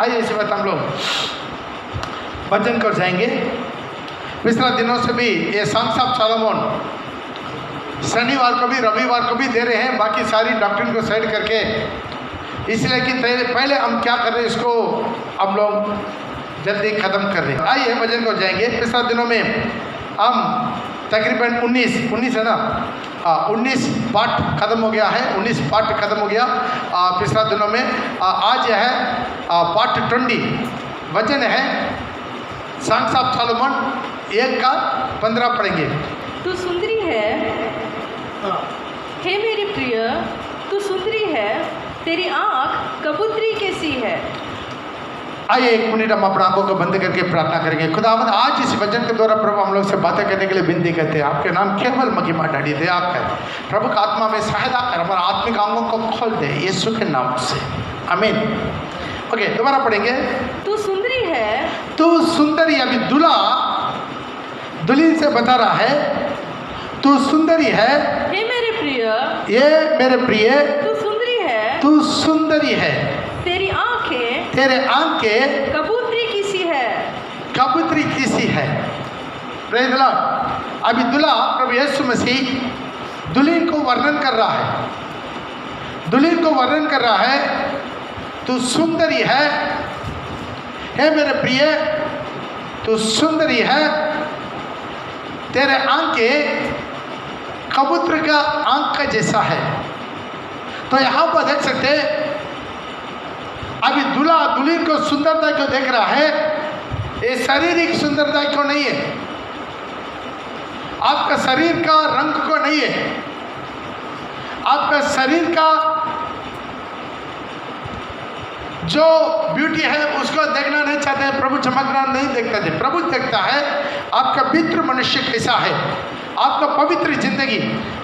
आइए इसी बात हम लोग भजन कर जाएंगे। पिछले दिनों से भी ये सॉन्ग्स ऑफ सॉलोमन शनिवार को भी रविवार को भी दे रहे हैं, बाकी सारी डॉक्ट्रिन को साइड करके, इसलिए कि पहले हम क्या कर रहे हैं इसको हम लोग जल्दी ख़त्म कर रहे हैं। आइए भजन को जाएंगे। पिछले दिनों में हम तकरीबन 19 है ना, 19 पार्ट ख़त्म हो गया है, 19 पार्ट ख़त्म हो गया पिछले दिनों में। आज है पार्ट 20 वचन है सॉन्ग्स ऑफ सॉलोमन 1 का 15 पढ़ेंगे। तू सुंदरी है हे मेरी प्रिय, तू सुंदरी है, तेरी आँख कबूतरी के सी है। आइए 1 मिनट हम अपना आंखों को बंद करके प्रार्थना करेंगे। खुदावंद आज इस वचन के द्वारा प्रभु हम लोग से बातें करने के लिए विनती करते हैं। आपके नाम केवल महिमा ढाड़ी दे, आपका प्रभु का आत्मा में सहायता कर हमारा आत्मिक अंगों को खोल दे यीशु के नाम से, आमीन। ओके, दोबारा पढ़ेंगे। तू सुंदरी है, तू सुंदरी, अभी दूल्हा दुल्हन से बता रहा है तू सुंदरी है हे मेरे प्रिय, ये मेरे प्रिय, तू सुंदरी है, तू सुंदरी है, तेरी आंखें तेरे आंखें कबूतरी की सी है, कबूतरी की सी है। Praise the Lord. अभी दूल्हा प्रभु यीशु मसीह दुल्हन को वर्णन कर रहा है, दुल्हन को वर्णन कर रहा है तू सुंदरी है हे मेरे प्रिय, तू सुंदरी है, तेरे आंखें कबूतर का आंख का जैसा है। तो यहाँ पर देख सकते अभी दूल्हा दुल्हन को सुंदरता क्यों देख रहा है, ये शारीरिक सुंदरता क्यों नहीं है, आपका शरीर का रंग को नहीं है, आपका शरीर का जो ब्यूटी है उसको देखना नहीं चाहते हैं। प्रभु चमकना नहीं देखते थे, प्रभु देखता है आपका पवित्र मनुष्य कैसा है, आपका पवित्र जिंदगी,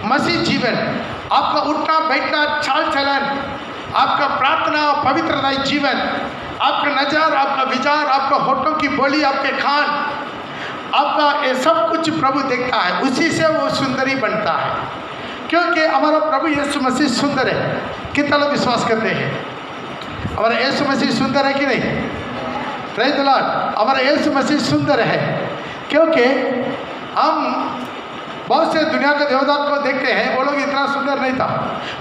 मसीह जीवन, आपका उठना बैठना चाल चलन, आपका प्रार्थना पवित्रता जीवन, आपका नजर, आपका विचार, आपका होठों की बोली, आपके खान, आपका ये सब कुछ प्रभु देखता है, उसी से वो सुंदरी बनता है। क्योंकि हमारा प्रभु यीशु मसीह सुंदर है। कितना लोग विश्वास करते हैं हमारा यीशु मसीह सुंदर है कि नहीं? Praise the Lord. हमारा यीशु मसीह सुंदर है क्योंकि हम बहुत से दुनिया के देवता को देखते हैं, वो लोग इतना सुंदर नहीं था,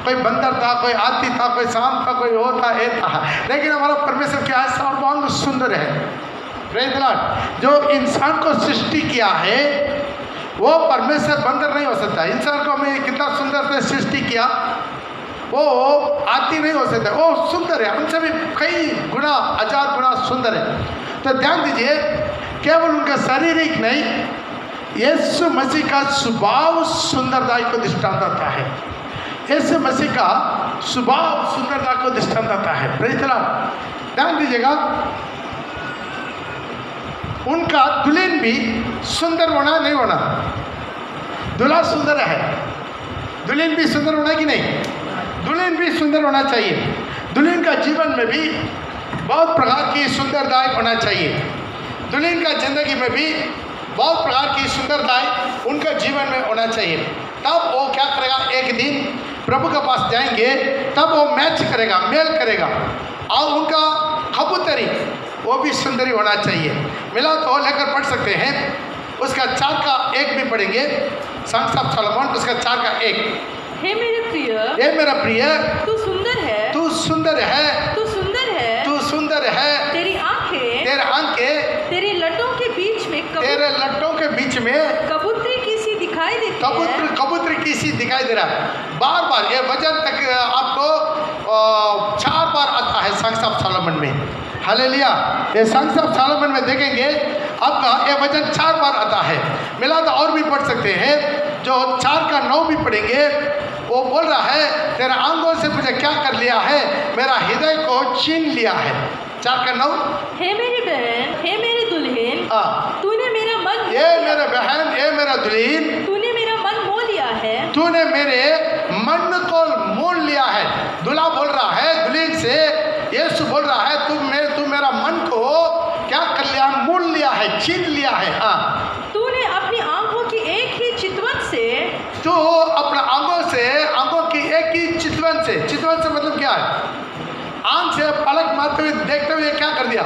कोई बंदर था, कोई हाथी था, कोई सांप था, कोई वो था, ये था, लेकिन हमारा परमेश्वर क्या है, सर्वांग सुंदर है। Praise the Lord. जो इंसान को सृष्टि किया है वो परमेश्वर बंदर नहीं हो सकता। इंसान को हमें कितना सुंदर से सृष्टि किया, वो आती नहीं हो सकता, वो सुंदर है, हमसे भी कई गुना 1000 गुना सुंदर है। तो ध्यान दीजिए, केवल उनका शारीरिक नहीं, यीशु मसीह का स्वभाव सुंदरता को दृष्टांत आता है। यीशु मसीह का स्वभाव सुंदरता को दृष्टांत आता है। Praise the Lord. ध्यान दीजिएगा, उनका दुल्हन भी सुंदर होना नहीं होना, दूल्हा सुंदर है, दुल्हन भी सुंदर होना कि नहीं? दुल्हन भी सुंदर होना चाहिए। दुल्हन का जीवन में भी बहुत प्रकार की सुंदरताएं होना चाहिए। दुल्हन का जिंदगी में भी बहुत प्रकार की सुंदरताएं उनका जीवन में होना चाहिए। तब वो क्या करेगा, एक दिन प्रभु के पास जाएंगे, तब वो मैच करेगा, मेल करेगा, और उनका कबूतरी वो भी सुंदरी होना चाहिए। मिला तो लेकर पढ़ सकते हैं, उसका 4 का 1 भी पढ़ेंगे, सॉन्ग्स ऑफ सॉलोमन उसका 4 का 1। हे मेरे प्रिय, हे मेरा प्रिय, तू सुंदर है, तू सुंदर है, तू सुंदर है, तू सुंदर है, तेरी आंखें, तेरे आंखें, तेरे लटों के बीच में तेरे लट्टों के बीच में कबूतरी की सी दिखाई देती है। कबूतर की सी दिखाई दे रहा है। बार बार ये वचन तक आपको 4 बार आता है सॉन्ग्स ऑफ सॉलोमन में। हालेलुया। ये सॉन्ग्स ऑफ सॉलोमन में देखेंगे आपका ये वचन 4 बार आता है। मिला तो और भी पढ़ सकते हैं, जो 4 का 9 भी पढ़ेंगे। वो बोल रहा है, तेरे आंगों से मुझे क्या कर लिया है, मेरा हृदय को छीन लिया है। 4 का 9। हे मेरी बहन, हे मेरी दुल्हन, तूने मेरा मन, ये मेरे बहन, ये मेरा दुल्हन, तूने मेरा मन मोह लिया है, तूने मेरे मन को मोल लिया है। दूल्हा बोल रहा है दुल्हन से, यीशु बोल रहा है तू मेरा मन को क्या कर लिया, मोल लिया है, छीन लिया है। तूने अपनी आंखों की एक ही चितवन से, तो अपना आंखों की एक ही चितवन से मतलब क्या है, आंख से पलक मारते हुए देखते हुए क्या कर दिया,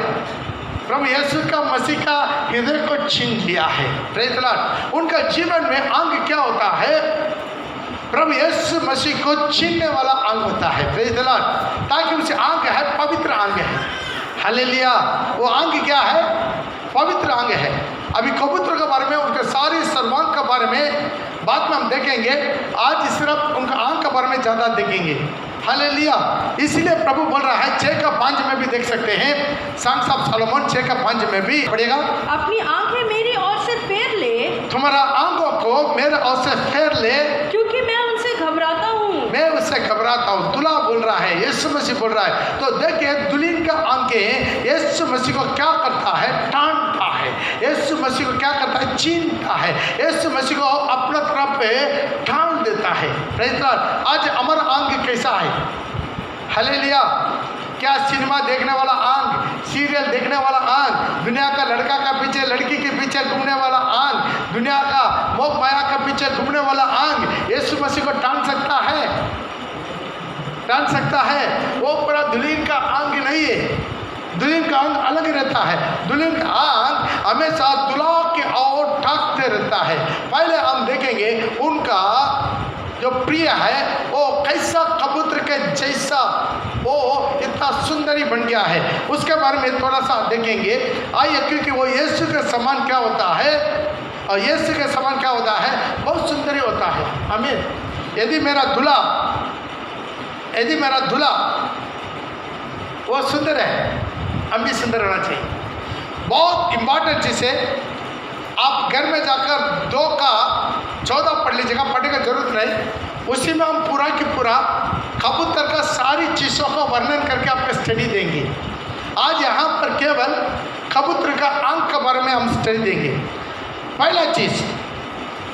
प्रभु यीशु का मसीह का हृदय को छीन लिया है। Praise the Lord. उनका जीवन में अंग क्या होता है? प्रभु यीशु मसीह को छीनने वाला अंग होता है। Praise the Lord. ताकि उसे अंग है, पवित्र अंग है। हालेलुया। वो अंग क्या है? पवित्र अंग है। अभी कबूतर के बारे में, उनके सारे सर्वांग के बारे में बाद में हम देखेंगे। आज सिर्फ उनका अंग के बारे में ज़्यादा देखेंगे। हालेलुया। इसीलिए प्रभु बोल रहा है 6 का 5 में भी देख सकते हैं। सॉन्ग्स ऑफ सोलोमन 6 का 5 में भी पढ़ेगा। अपनी आंखें मेरी ओर से फेर ले, तुम्हारा आंखों को मेरे ओर से फेर ले, क्योंकि मैं उनसे घबराता हूँ। मैं उससे घबराता हूँ। दुल्हा बोल रहा है, यीशु मसीह बोल रहा है। तो देखिए दुल्हन का आंखें यीशु मसीह को क्या करता है? टांटता है। यीशु मसीह को क्या करता है? छीनता है। यीशु मसीह को अपना तरफ पे ठान देता है। Praise the Lord. आज हमारा अंग कैसा है? हालेलुया। क्या सिनेमा देखने वाला अंग, सीरियल देखने वाला अंग, दुनिया का लड़का का पीछे लड़की के पीछे घूमने वाला अंग, दुनिया का मोह माया का पीछे घूमने वाला अंग यीशु मसीह को टान सकता है? टान सकता है? वो पूरा दुल्हन का अंग नहीं है। दुल्हन का अंग अलग रहता है। दुल्हन का अंग हमेशा दुल्हा की ओर ताकते रहता है। पहले हम देखेंगे उनका जो प्रिय है वो कैसा कबूतर के जैसा वो इतना सुंदरी बन गया है, उसके बारे में थोड़ा सा देखेंगे। आइए, क्योंकि वो यीशु के समान क्या होता है, और यीशु के समान क्या होता है? बहुत सुंदरी होता है। आमीन। यदि मेरा दूल्हा वो सुंदर है, हम भी सुंदर होना चाहिए। बहुत इंपॉर्टेंट चीज़ है। आप घर में जाकर 2 का 14 पढ़ लीजिएगा, पढ़ने की जरूरत नहीं। उसी में हम पूरा की पूरा कबूतर का सारी चीज़ों का वर्णन करके आपको स्टडी देंगे। आज यहाँ पर केवल कबूतर का अंग के बारे में हम स्टडी देंगे। पहला चीज़,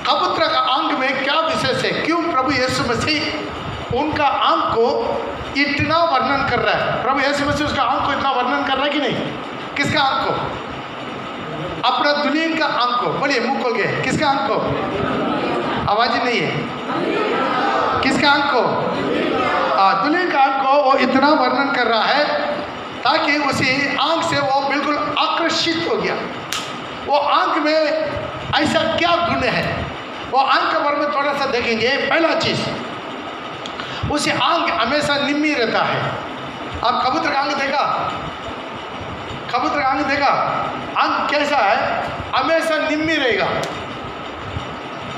कबूतर का अंग में क्या विशेष है? क्यों प्रभु यीशु मसीह उनका अंग को इतना वर्णन कर रहा है? प्रभु यीशु मसीह उसका अंग को इतना वर्णन कर रहा है कि नहीं? किसका अंग को? अपना दुल्हन का अंग को। बोलिए मुंह खोल के, किसका अंग को? आवाज ही नहीं है। किसका अंग को? दुल्हन का अंग को वो इतना वर्णन कर रहा है ताकि उसी अंग से वो बिल्कुल आकर्षित हो गया। वो अंग में ऐसा क्या गुण है, वो अंग के बारे में थोड़ा सा देखेंगे। पहला चीज, उसे अंग हमेशा निम्मी रहता है। आप कबूतर का अंग देखा? कबूतर का अंग देखा? अंग कैसा है? हमेशा निम्मी रहेगा।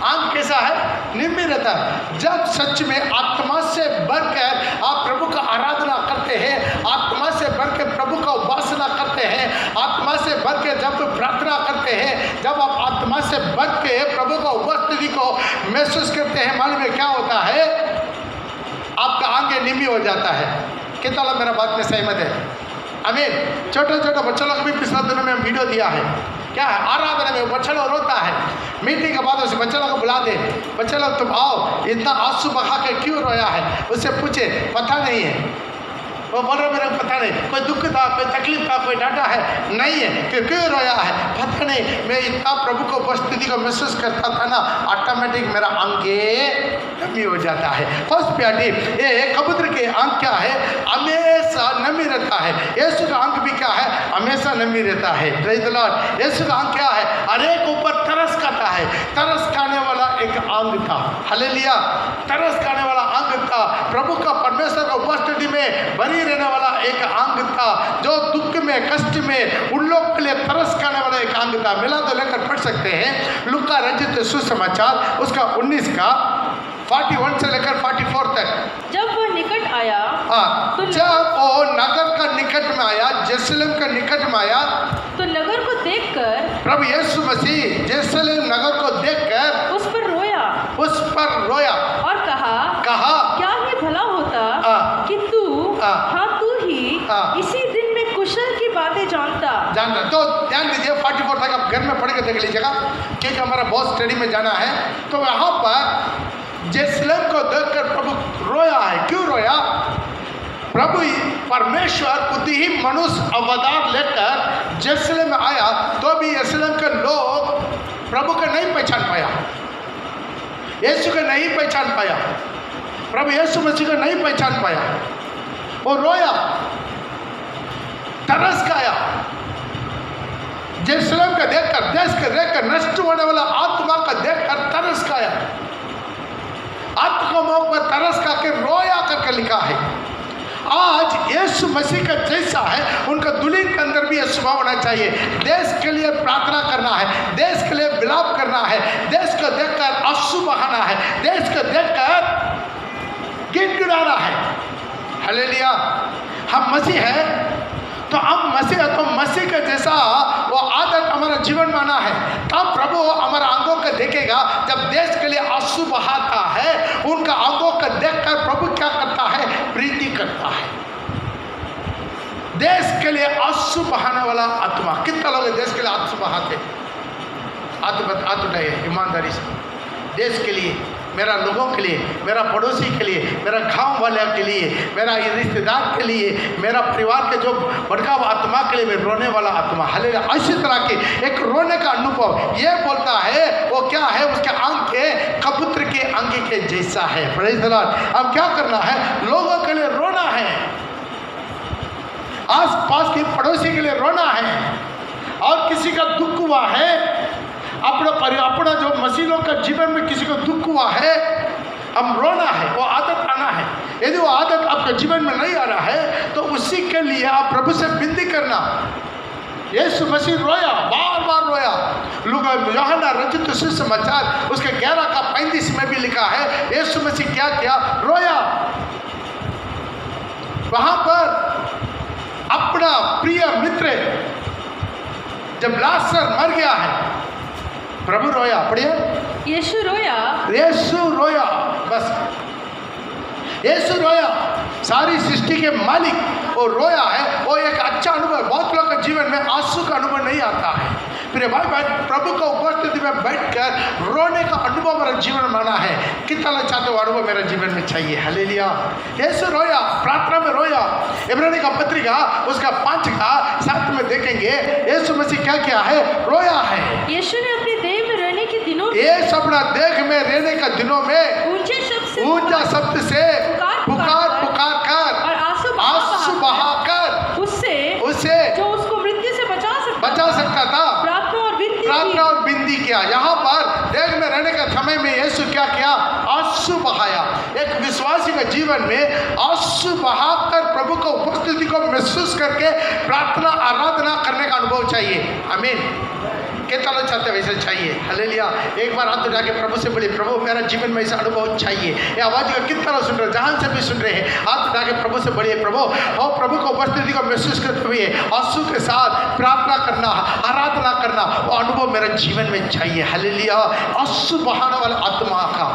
अंग कैसा है? निम्मी रहता है। जब सच में आत्मा से बढ़कर आप प्रभु का आराधना करते हैं, आत्मा से बढ़कर प्रभु का उपासना करते हैं, आत्मा से बढ़कर जब प्रार्थना करते हैं, जब आप आत्मा से बढ़ के प्रभु का उपस्थिति को महसूस करते हैं, मालूम है क्या होता है? आपका अंग निम्मी हो जाता है। कितना लोग मेरा बात में सहमत है? आमीन। छोटे छोटे बच्चों लोग भी पिछले दिनों में हम वीडियो दिया है। क्या है? आराधना में बच्चा लोग रोता है। मीटिंग के बाद उस बच्चे लोग को बुला दे, बच्चे लोग तुम आओ, इतना आंसू बहा के क्यों रोया है? उससे पूछे, पता नहीं है। वो बोल रहा मेरे को पता नहीं, कोई दुख था, कोई तकलीफ था, कोई डांटा है, नहीं है। क्यों रोया है? पता नहीं, मैं इतना प्रभु को उपस्थिति को महसूस करता था ना, ऑटोमेटिक मेरा अंग नमी हो जाता है। फर्स्ट प्याटी, ये कबूतर के अंग क्या है? हमेशा नमी रहता है। यीशु का अंग भी क्या है? हमेशा नमी रहता है। Praise the Lord. यीशु का अंग क्या है? हर एक ऊपर तरस खाता है। तरस खाने वाला एक अंग था। हालेलुया। तरस खाने वाला अंग था। प्रभु का, परमेश्वर का उपस्थिति में बनी रहने वाला एक अंग था, जो दुख में, कष्ट में उन लोग के लिए तरस खाने वाला एक अंग था। मिला तो लेकर पढ़ सकते हैं लूका रचित सुसमाचार उसका 19 का 41 से लेकर 44 तक। जब वो निकट आया, तो जब वो नगर का निकट में आया, जेरूसलम का निकट में आया, तो नगर को देखकर प्रभु यीशु मसीह जेरूसलम नगर को देखकर उस पर रोया और कहा क्या ही भला होता कि तू ही इसी दिन में कुशल की बातें जानता। तो ध्यान दीजिए, 44 तक आप घर में पढ़ के देख लीजिएगा, क्योंकि हमारा बहुत स्टडी में जाना है। तो यहाँ पर जेरूसलम को देखकर प्रभु रोया है। क्यों रोया? प्रभु परमेश्वर खुद ही मनुष्य अवतार लेकर जेरूसलम में आया, तो भी यरूशलेम के लोग प्रभु को नहीं पहचान पाया, यीशु को नहीं पहचान पाया, प्रभु यीशु मसीह को नहीं पहचान पाया। वो रोया, तरस खाया। जेरूसलम का देखकर, देश का देखकर, नष्ट होने वाला आत्मा का देखकर तरस खाया, आत्माओं पर तरस खा के रोया करके लिखा है। आज यीशु मसीह का जैसा है उनका दुल्हन के अंदर भी यह स्वभाव होना चाहिए। देश के लिए प्रार्थना करना है, देश के लिए विलाप करना है, देश को देखकर आंसू बहाना है, देश को देखकर गिड़गिड़ाना है। हालेलुया। हम मसीह है तो हम मसीह है तो मसीह का जैसा वो आदत हमारा जीवन माना है, तब प्रभु हमारा अंगों को देखेगा। जब देश के लिए आंसू बहाता है, उनका अंगों को देखकर प्रभु क्या करता है? प्रीति करता है। देश के लिए आंसू बहाने वाला आत्मा, कितना लोग देश के लिए आंसू बहाते? हाथ उठाइए ईमानदारी से। देश के लिए, मेरा लोगों के लिए, मेरा पड़ोसी के लिए, मेरा गाँव वाले के लिए, मेरा रिश्तेदार के लिए, मेरा परिवार के जो भटकाव आत्मा के लिए मैं रोने वाला आत्मा। हालेलुया। इसी तरह के एक रोने का अनुभव ये बोलता है, वो क्या है? उसके अंग के कबूतर के अंग के जैसा है। Praise the Lord. अब क्या करना है? लोगों के लिए रोना है, आस पास के पड़ोसी के लिए रोना है, और किसी का दुख हुआ है, अपना जो मसीहों का जीवन में किसी को दुख हुआ है, हम रोना है, वो आदत आना है। यदि वो आदत आपके जीवन में नहीं आ रहा है तो उसी के लिए आप प्रभु से विनती करना। यीशु मसीह रोया, बार बार रोया। लूका यूहन्ना रचित सुसमाचार उसके 11:35 में भी लिखा है, यीशु मसीह क्या किया? रोया। वहां पर अपना प्रिय मित्र जब लाजर मर गया है, प्रभु रोया। पढ़िए, यीशु रोया, यीशु रोया। बस यीशु रोया। सारी सृष्टि के मालिक वो रोया है। वो एक अच्छा अनुभव। बहुत लोगों के जीवन में आंसू का अनुभव नहीं आता है। फिर भाई प्रभु का उपस्थिति में बैठकर रोने का अनुभव मेरा जीवन में माना है। कितना लोग चाहते हो अनुभव मेरा जीवन में चाहिए? हालेलुया। यीशु रोया, प्रार्थना में रोया। इब्रानी का पत्रिका उसका 5:7 में देखेंगे, यीशु मसीह क्या किया है? रोया है। यीशु ने अपने देह में रहने के दिनों ये अपना देह में रहने का दिनों में ऊंचे शब्द से पुकार कर और आंसू बहाकर उससे जो उसको मृत्यु से बचा सकता था प्रार्थना और विनती किया। यहाँ पर देह में रहने के समय में यीशु क्या किया? आंसू बहाया। एक विश्वासी के जीवन में आंसू बहाकर प्रभु का उपस्थिति को महसूस करके प्रार्थना आराधना करने का अनुभव चाहिए। आमीन। कितना लोग चाहते वैसे चाहिए? हालेलुया। एक बार हाथ उठा के प्रभु से बोलिए, प्रभु मेरा जीवन में ऐसा अनुभव चाहिए। ये आवाज का कितना लोग सुन रहे हैं? जहां से भी सुन रहे हैं, हाथ उठा के प्रभु से बोलिए, प्रभु और प्रभु को उपस्थिति को महसूस करते हुए आंसू के साथ प्रार्थना करना, आराधना करना, वो अनुभव मेरे जीवन में चाहिए। हालेलुया। आंसू बहाने वाला आत्मा का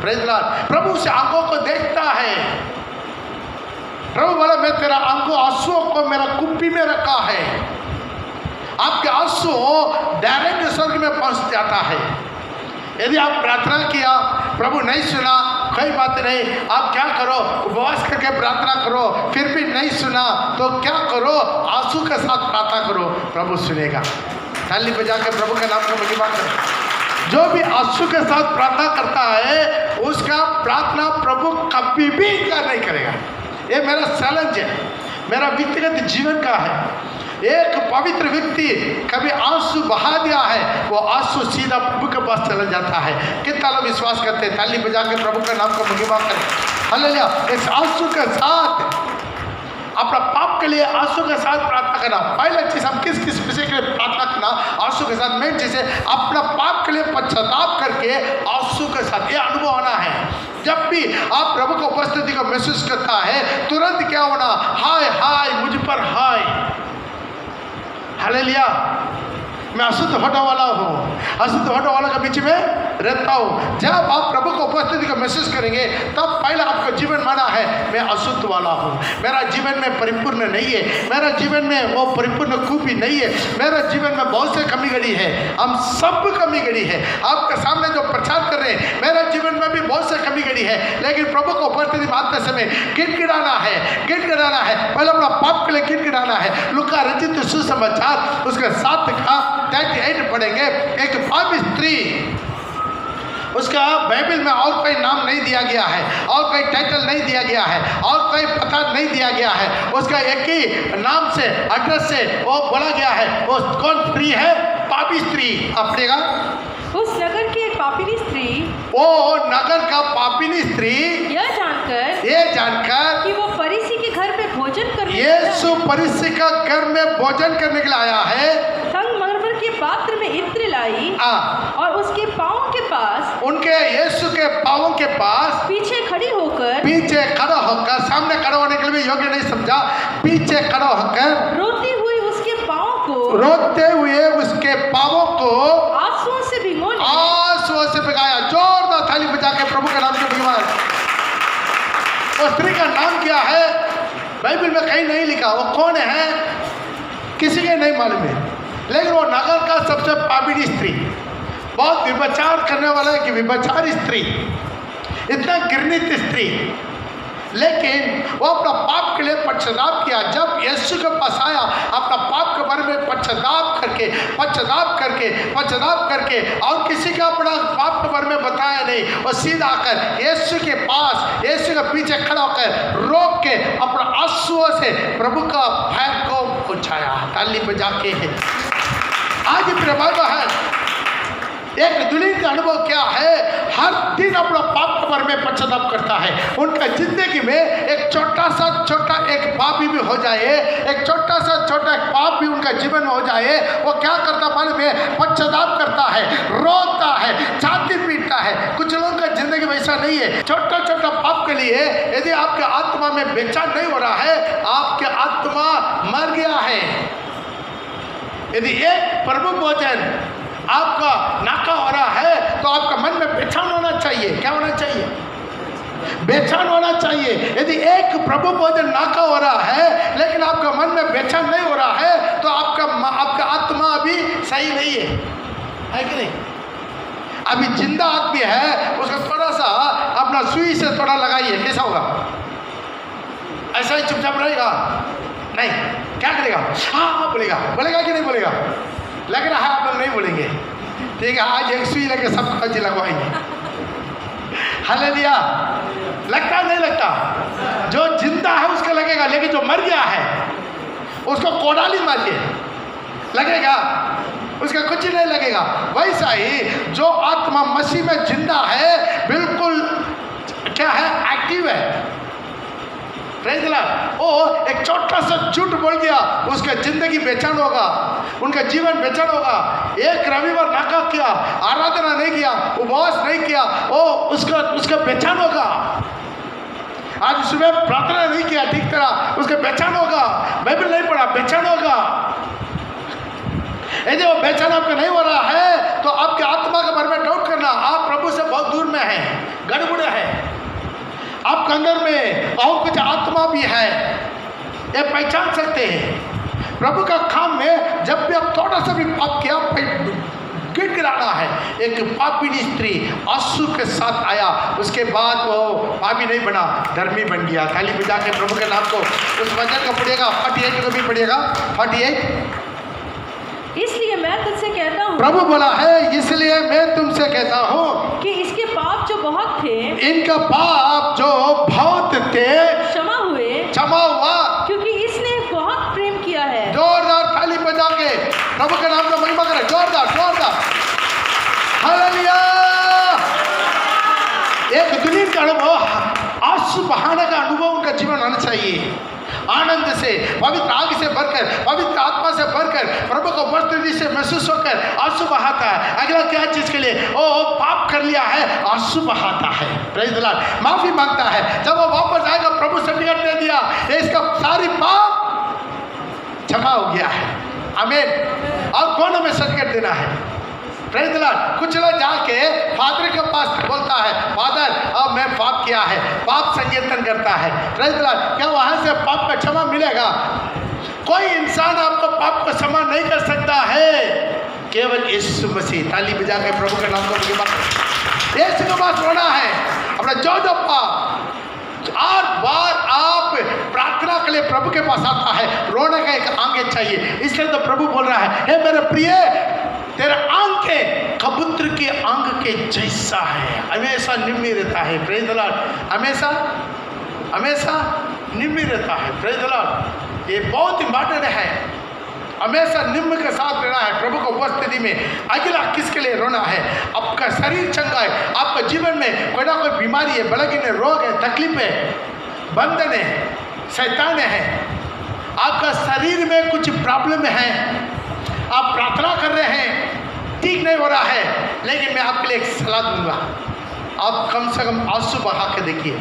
प्रेज़ द लॉर्ड। प्रभु से आंखों को देखता है। प्रभु बोला, मैं तेरा आंसुओं को मेरा कुप्पी में रखा है। आपके आंसू डायरेक्ट स्वर्ग में पहुंच जाता है। यदि आप प्रार्थना किया, प्रभु नहीं सुना, कोई बात नहीं। आप क्या करो? उपवास करके प्रार्थना करो। फिर भी नहीं सुना तो क्या करो? आंसू के साथ प्रार्थना करो, प्रभु सुनेगा। ताली बजा के प्रभु का नाम का महिमा करो। जो भी आंसू के साथ प्रार्थना करता है उसका प्रार्थना प्रभु कभी भी इनकार नहीं करेगा। ये मेरा चैलेंज है, मेरा व्यक्तिगत जीवन का है। एक पवित्र व्यक्ति कभी आंसू बहा दिया है, वो आंसू सीधा प्रभु के पास चला जाता है। कितना लोग विश्वास करते हैं? ताली बजा के प्रभु का नाम का महिमा करें। हालेलुया। इस आंसू के साथ अपना पाप के लिए आंसू के साथ प्रार्थना करना। पहले चीज हम किस विषय के लिए प्रार्थना करना? आंसू के साथ। मेन चीज है अपना पाप के लिए पश्चाताप करके आंसू के साथ। ये अनुभव होना है। जब भी आप प्रभु की उपस्थिति को महसूस करता है, तुरंत क्या होना? हाय हाय मुझ पर हाय। हालेलुया। मैं अशुद्ध होने वाला हूँ, अशुद्ध होने वालों के बीच में रहता हूँ। जब आप प्रभु को उपस्थिति को महसूस करेंगे तब पहले आपका जीवन माना है, मैं अशुद्ध वाला हूँ, मेरा जीवन में परिपूर्ण नहीं है, मेरा जीवन में वो परिपूर्ण खूबी नहीं है, मेरा जीवन में बहुत से कमी गड़ी है। हम सब कमी गड़ी है। आपके सामने जो प्रचार कर रहे हैं, मेरा जीवन में भी बहुत से कमी गड़ी है, लेकिन प्रभु को उपस्थिति में आते समय गिड़गिड़ाना है, गिड़गिड़ाना है। पहले अपना पाप के लिए गिड़गिड़ाना है। लूका रचित सुसमाचार उसके 7:38 पढ़ेंगे। एक पापी स्त्री उसका बाइबल में और कोई नाम नहीं दिया गया है, और कोई टाइटल नहीं दिया गया है, और कोई पता नहीं दिया गया है। उसका एक ही नाम से, एड्रेस से वो बोला गया है। वो कौन स्त्री है? पापी स्त्री। अपनेगा उस नगर की एक पापिनी स्त्री, वो नगर का पापिनी स्त्री ये जानकर कि वो फरीसी के घर में भोजन करने, यीशु फरीसी का घर में भोजन करने के लिए आया है, संगमरमर के पात्र में इत्र लाई और उसके पाँव के पास, उनके यीशु के पाँवों के पास पीछे खड़ा होकर, सामने खड़ा होने के लिए योग्य नहीं समझा, पीछे खड़ा होकर रोते हुए उसके पाँवों को आंसुओं से भिगाया। जोरदार थाली बजा के प्रभु के नाम के भिगवाया। वो स्त्री का नाम क्या है? बाइबल में कहीं नहीं लिखा। वो कौन है किसी के नहीं मालूम है, लेकिन वो नगर का सबसे पापिनी स्त्री, बहुत विभचार करने वाला है कि विभचार स्त्री, इतना घृणित स्त्री, लेकिन वो अपना पाप के लिए पश्चाताप किया। जब यीशु के पास आया, अपना पाप के बारे में पश्चाताप करके और किसी का अपना पाप के बारे में बताया नहीं, और सीधा आकर यीशु के पास, यीशु के पीछे खड़ा होकर रोक के अपना आंसुओं से प्रभु का पैर को पहुंचाया, ताली बजा के। आज प्रभाव है एक दुल्हन का अनुभव क्या है? हर दिन अपना पाप के बारे में पश्चाताप करता है। उनका जिंदगी में एक छोटा एक पाप भी हो जाए, एक छोटा एक पाप भी उनका जीवन में हो जाए, वो क्या करता मालूम है? पश्चाताप करता है, रोता है, छाती पीटता है। कुछ लोगों का जिंदगी में ऐसा नहीं है। छोटा पाप के लिए यदि आपके आत्मा में बेचैन नहीं हो रहा है, आपके आत्मा मर गया है। यदि एक प्रभु भोजन आपका नाका हो रहा है, तो आपका मन में बेचैन होना चाहिए। क्या होना चाहिए? बेचैन होना चाहिए। यदि एक प्रभु भोजन नाका हो रहा है, लेकिन आपका मन में बेचैन नहीं हो रहा है, तो आपका आत्मा अभी सही नहीं है कि नहीं? अभी जिंदा आदमी है, उसका थोड़ा सा अपना सुई से थोड़ा लगाइए, कैसा होगा? ऐसा ही चुपचाप रहेगा? नहीं, क्या करेगा? हाँ बोलेगा कि नहीं बोलेगा? लग रहा है आप लोग नहीं बोलेंगे, ठीक है। आज एक सुई लेके सब खर्ची लगवाएंगे। हालेलुया। लगता नहीं लगता? जो जिंदा है उसका लगेगा, लेकिन जो मर गया है उसको कोडाली मारिए, लगेगा? उसका कुछ नहीं लगेगा। वैसा ही जो आत्मा मसीह में जिंदा है, बिल्कुल क्या है? एक्टिव है। ओ एक छोटा सा झूठ बोल दिया, उसका जिंदगी बेचैन होगा, उनका जीवन बेचैन होगा। एक रविवार नाका किया, आराधना नहीं किया, उपवास नहीं किया, ओ उसका बेचैन होगा। आज सुबह प्रार्थना नहीं किया ठीक तरह, उसका बेचैन होगा। बाइबल नहीं पढ़ा, बेचैन होगा। यदि वो बेचैन आपका नहीं हो रहा है, तो आपके आत्मा के बारे में डाउट करना, आप प्रभु से बहुत दूर में हैं, गड़बड़ है आपके अंदर में, और कुछ आत्मा भी है, ये पहचान सकते हैं। प्रभु का काम में जब भी आप थोड़ा सा भी पाप किया, गिड़गिड़ाना है। एक पापिनी स्त्री आंसू के साथ आया, उसके बाद वो पापी नहीं बना, धर्मी बन गया। ताली बजा के प्रभु के नाम को उस वचन को पढ़िएगा, 48 को भी पढ़िएगा। 48 इसलिए मैं तुझसे कहता हूँ, प्रभु बोला है, इसलिए मैं तुमसे कहता हूँ कि इसके पाप जो बहुत थे, इनका पाप जो बहुत थे, क्षमा हुआ, क्योंकि इसने बहुत प्रेम किया है। जोरदार ताली बजा के प्रभु के नाम का महिमा करें। जोरदार हालेलुया। एक दुल्हन का अनुभव, आंसू बहाने का अनुभव उनका जीवन होना चाहिए। आनंद से, पवित्र आग से भरकर, पवित्र आत्मा से भरकर, प्रभु को उपस्थिति से महसूस होकर आंसू बहाता है। अगला क्या चीज के लिए? ओ पाप कर लिया है, आंसू बहाता है, प्रेज़ द लॉर्ड, माफी मांगता है। जब वो वापस आएगा, प्रभु सर्टिफिकेट दे दिया, इसका सारी पाप क्षमा हो गया है। आमीन। और कौन हमें सर्टिफिकेट देना है? Praise the Lord. कुछ लोग जाके फादर के पास बोलता है, फादर अब मैं पाप किया है, पाप संकीर्तन करता है। Praise the Lord. क्या वहाँ से पाप का क्षमा मिलेगा? कोई इंसान आपको पाप का क्षमा नहीं कर सकता है, केवल यीशु मसीह। ताली बजा के प्रभु के नाम को यीशु के पास रोना है अपना जो पाप। हर बार आप प्रार्थना के लिए प्रभु के पास आता है, रोने का एक आगे चाहिए। इसलिए तो प्रभु बोल रहा है, हे मेरे प्रिय तेरा आंखें कबूतर के आंख के जैसा है, हमेशा निम्मी रहता है। Praise the Lord. हमेशा हमेशा निम्मी रहता है। Praise the Lord. ये बहुत इंपॉर्टेंट है, हमेशा निम्न के साथ रहना है प्रभु को उपस्थिति में। अगला किसके लिए रोना है? आपका शरीर चंगा है, आपका जीवन में कोई ना कोई बीमारी है, बलगीन रोग है, तकलीफ है, बंधन है, शैतान है, आपका शरीर में कुछ प्रॉब्लम है, आप प्रार्थना कर रहे हैं, ठीक नहीं हो रहा है, लेकिन मैं आपके लिए एक सलाह दूंगा, आप कम से कम आंसू बहा के देखिए,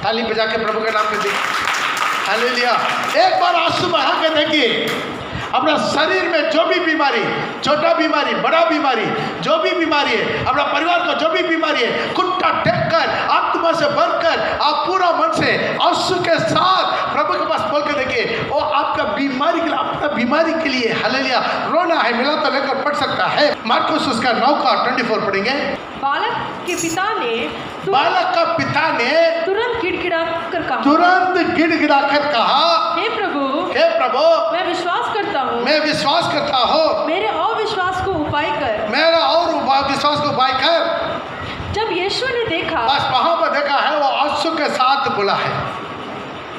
ताली बजा के प्रभु के नाम पे देखिए। हालेलुया। एक बार आंसू बहा के देखिए। अपना शरीर में जो भी बीमारी, छोटा बीमारी, बड़ा बीमारी, जो भी बीमारी है, अपना परिवार का जो भी बीमारी है, कुट्टा टेक कर, आत्मा से भरकर आप पूरा मन से आंसू के साथ प्रभु के पास बोल के देखिए। वो आपका बीमारी के लिए, अपना बीमारी के लिए हालेलुया रोना है, मिला तो लेकर पढ़ सकता है। मार्कुस उसका 9:24 पढ़ेंगे। बालक के पिता ने तुरंत गिड़गिड़ाकर कहा, हे प्रभु, मैं विश्वास करता हूँ, मेरे अविश्वास को उपाय कर। जब यीशु ने देखा, बस वहां पर देखा है, वो आंसू के साथ बोला है।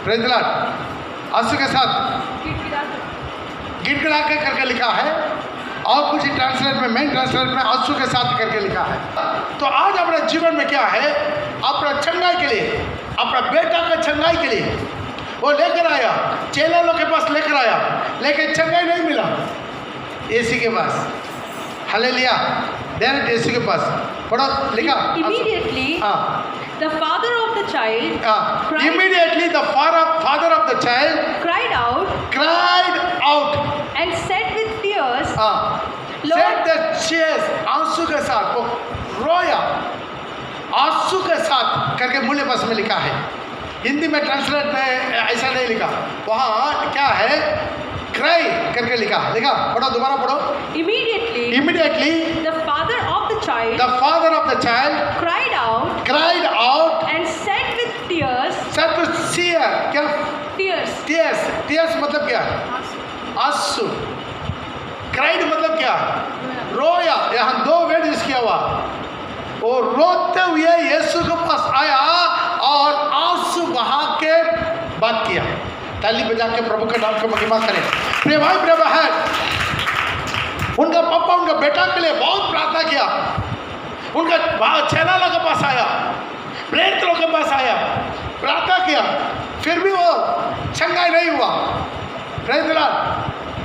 Praise the Lord. आंसू के साथ गिड़गिड़ा के करके लिखा है, और कुछ ट्रांसलेट में, मेन ट्रांसलेट में आंसू के साथ करके लिखा है। तो आज अपने जीवन में क्या है, अपना चंगाई के लिए, अपना बेटा का चंगाई के लिए वो लेकर आया, चेला लोग के पास लेकर आया, लेकिन चंगाई नहीं मिला यीशु के पास। हालेलुया। डायरेक्ट यीशु के पास पढ़ो, लिखा। Immediately the father of the child cried out and said with tears, आंसू के साथ वो रोया, आंसू के साथ करके मूल्य बस में लिखा है। हिंदी में ट्रांसलेट में ऐसा नहीं लिखा, वहाँ क्या है, क्राई करके लिखा पढ़ो, दोबारा पढ़ो। Immediately the father of the child cried out and said with tears, क्या tears मतलब क्या? आंसू। क्राइड मतलब क्या? रोया। यहाँ 2 वर्ड यूज किया हुआ। वो रोते हुए यीशु के पास आया और आंसू बहा के बात किया। ताली बजा के प्रभु के नाम की महिमा करें। प्रिय भाई, प्रिय बहन, उनका पापा उनका बेटा के लिए बहुत प्रार्थना किया। उनका चेला लोग के पास आया, प्रेरित लोग के पास आया, प्रार्थना किया, फिर भी वो चंगाई नहीं हुआ। प्रेरित लोग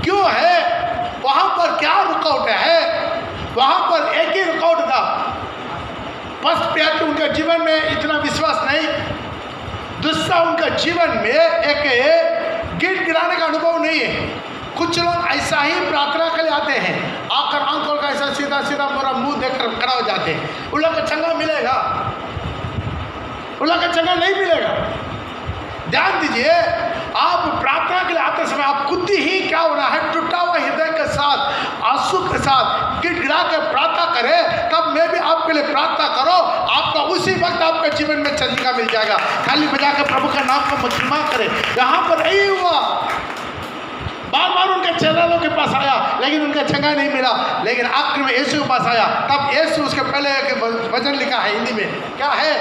क्यों है? वहाँ पर क्या रुकावट है? वहाँ पर एक ही रुकावट था, फर्स्ट उनका जीवन में इतना विश्वास नहीं, दूसरा उनका जीवन में एक गिड़गिड़ाने का अनुभव नहीं है। कुछ लोग ऐसा ही प्रार्थना के लिए आते हैं, आकर आंखों का ऐसा सीधा सीधा मेरा मुंह देखकर खड़ा हो जाते हैं। उन लोग का चंगा मिलेगा? उन लोग का चंगा नहीं मिलेगा। ध्यान दीजिए, आप प्रार्थना के लिए आते समय आप खुद ही क्या होना है, टूटा हुआ हृदय के साथ, आंसू के साथ गिड़गिड़ा कर प्रार्थना करें। तब मैं भी आपके लिए प्रार्थना करो, आपका उसी वक्त आपके जीवन में चंगा मिल जाएगा। खाली बजा के प्रभु का नाम को महिमा करें। यहाँ पर यही हुआ, बार बार उनके चेलों के पास आया, लेकिन उनका चंगा नहीं मिला। लेकिन आखिर में यीशु के पास आया, तब यीशु उसके पहले एक वचन लिखा है हिंदी में, क्या है?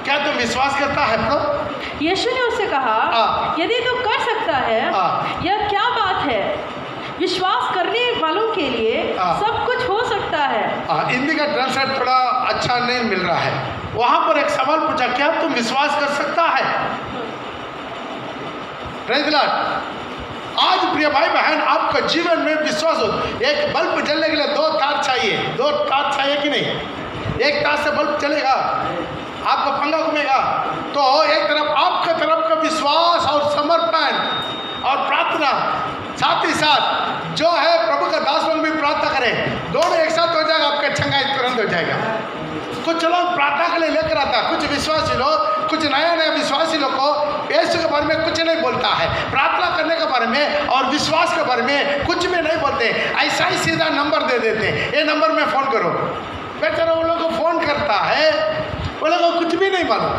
क्या तुम विश्वास करता है प्रभु? यीशु ने उससे कहा, यदि तू कर सकता है, यह क्या बात है? विश्वास करने वालों के लिए सब कुछ हो सकता है। हिंदी का ट्रांसलेट थोड़ा अच्छा नहीं मिल रहा है। वहां पर एक सवाल पूछा, क्या तुम विश्वास कर सकता है? Praise the Lord. आज प्रिय भाई बहन, आपका जीवन में विश्वास हो। एक बल्ब जलने के लिए 2 तार चाहिए, 2 तार चाहिए कि नहीं? एक तार से बल्ब चलेगा, आपका पंखा घूमेगा। तो एक तरफ आपके तरफ का विश्वास और समर्पण और प्रार्थना, साथ ही साथ जो है प्रभु का दास लोग भी प्रार्थना करें, दोनों एक साथ हो जाएगा, आपका चंगाई तुरंत हो जाएगा। कुछ लोग प्रार्थना के लिए लेकर आता है, कुछ विश्वासी लोग, कुछ नया विश्वासी लोग को यीशु के बारे में कुछ नहीं बोलता है, प्रार्थना करने के बारे में और विश्वास के बारे में कुछ भी नहीं बोलते, ऐसा ही सीधा नंबर दे देते हैं, ये नंबर में फ़ोन करो। बेचारा वो लोग को फ़ोन करता है, वो लोग को कुछ भी नहीं मालूम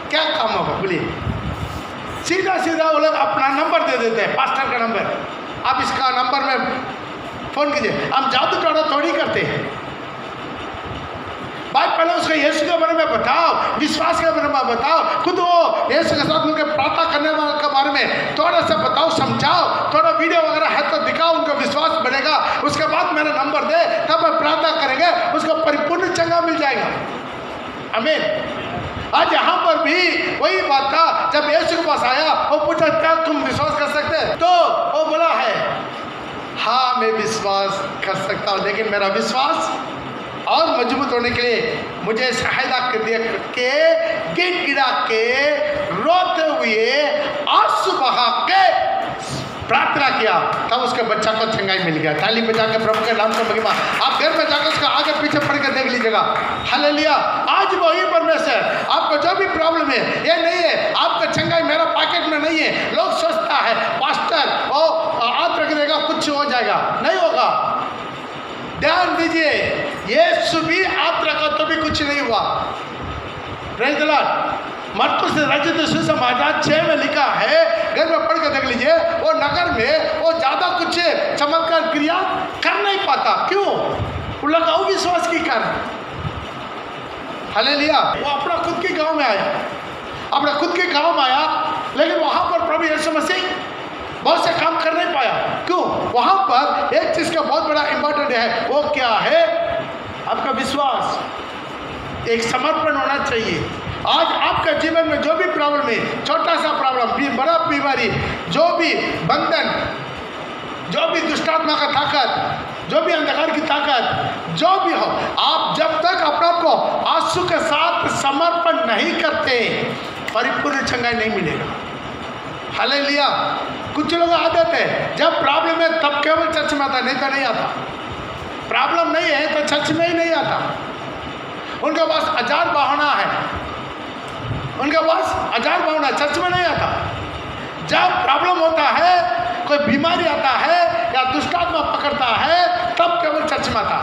क्या काम होगा, बोलिए। सीधा सीधा वो लोग अपना नंबर दे देते हैं, पास्टर का नंबर, आप इसका नंबर में फोन कीजिए। हम जादू टोना थोड़ी करते हैं भाई, पहले उसको यीशु के बारे में बताओ, विश्वास के बारे में बताओ, खुद वो यीशु के साथ उनके प्रार्थना करने वाले के बारे में थोड़ा सा बताओ, समझाओ, थोड़ा वीडियो वगैरह है तो दिखाओ, उनका विश्वास बढ़ेगा। उसके बाद मेरा नंबर दे, तब मैं प्रार्थना करेंगे, उसको परिपूर्ण चंगा मिल जाएगा। आमीन। आज यहाँ पर भी वही बात था, जब यीशु के पास आया वो पूछा क्या तुम विश्वास कर सकते हैं, तो वो बोला है हाँ मैं विश्वास कर सकता हूँ, लेकिन मेरा विश्वास और मजबूत होने के लिए मुझे सहायता कर दिया के गिड़गिड़ा के रोते हुए आंसू बहा के प्रार्थना किया, तब उसके बच्चा को चंगाई मिल गया। ताली बजा के प्रभु के नाम को महिमा। आप घर में जाकर उसका आगे पीछे पढ़ के देख लीजिएगा। हालेलुया। आज वही परमेश्वर, आपको जो भी प्रॉब्लम है, ये नहीं है आपका चंगाई मेरा पॉकेट में नहीं है। लोग सोचता है पास्टर वो हाथ रख देगा कुछ हो जाएगा, नहीं होगा। ध्यान दीजिए, यीशु भी हाथ रखा तो भी कुछ नहीं हुआ। Praise the Lord. मरकुस रचित सुसमाचार 6 में लिखा है, घर में पढ़ के देख लीजिए, वो नगर में वो ज्यादा कुछ चमत्कार क्रिया कर नहीं पाता। क्यों? वो लगा विश्वास की कारण। हालेलुया। वो अपना खुद के गांव में आया, अपना खुद के गांव में आया, लेकिन वहां पर प्रभु यीशु मसीह बहुत से काम कर नहीं पाया। क्यों? वहां पर एक चीज का बहुत बड़ा इंपॉर्टेंट है, वो क्या है? आपका विश्वास, एक समर्पण होना चाहिए। आज आपका जीवन में जो भी प्रॉब्लम है, छोटा सा प्रॉब्लम, बड़ा बीमारी, जो भी बंधन, जो भी दुष्टात्मा का ताकत, जो भी अंधकार की ताकत, जो भी हो, आप जब तक अपने को आंसू के साथ समर्पण नहीं करते, परिपूर्ण चंगाई नहीं मिलेगा। हालेलुया। कुछ लोग आदत है, जब प्रॉब्लम है तब केवल चर्च में आता, नहीं तो नहीं आता। प्रॉब्लम नहीं है तो चर्च में ही नहीं आता। उनके पास हजार बहाना है, उनके पास हजार बहाना, चर्च में नहीं आता। जब प्रॉब्लम होता है, कोई बीमारी आता है या दुष्टात्मा पकड़ता है, तब केवल चर्च में आता।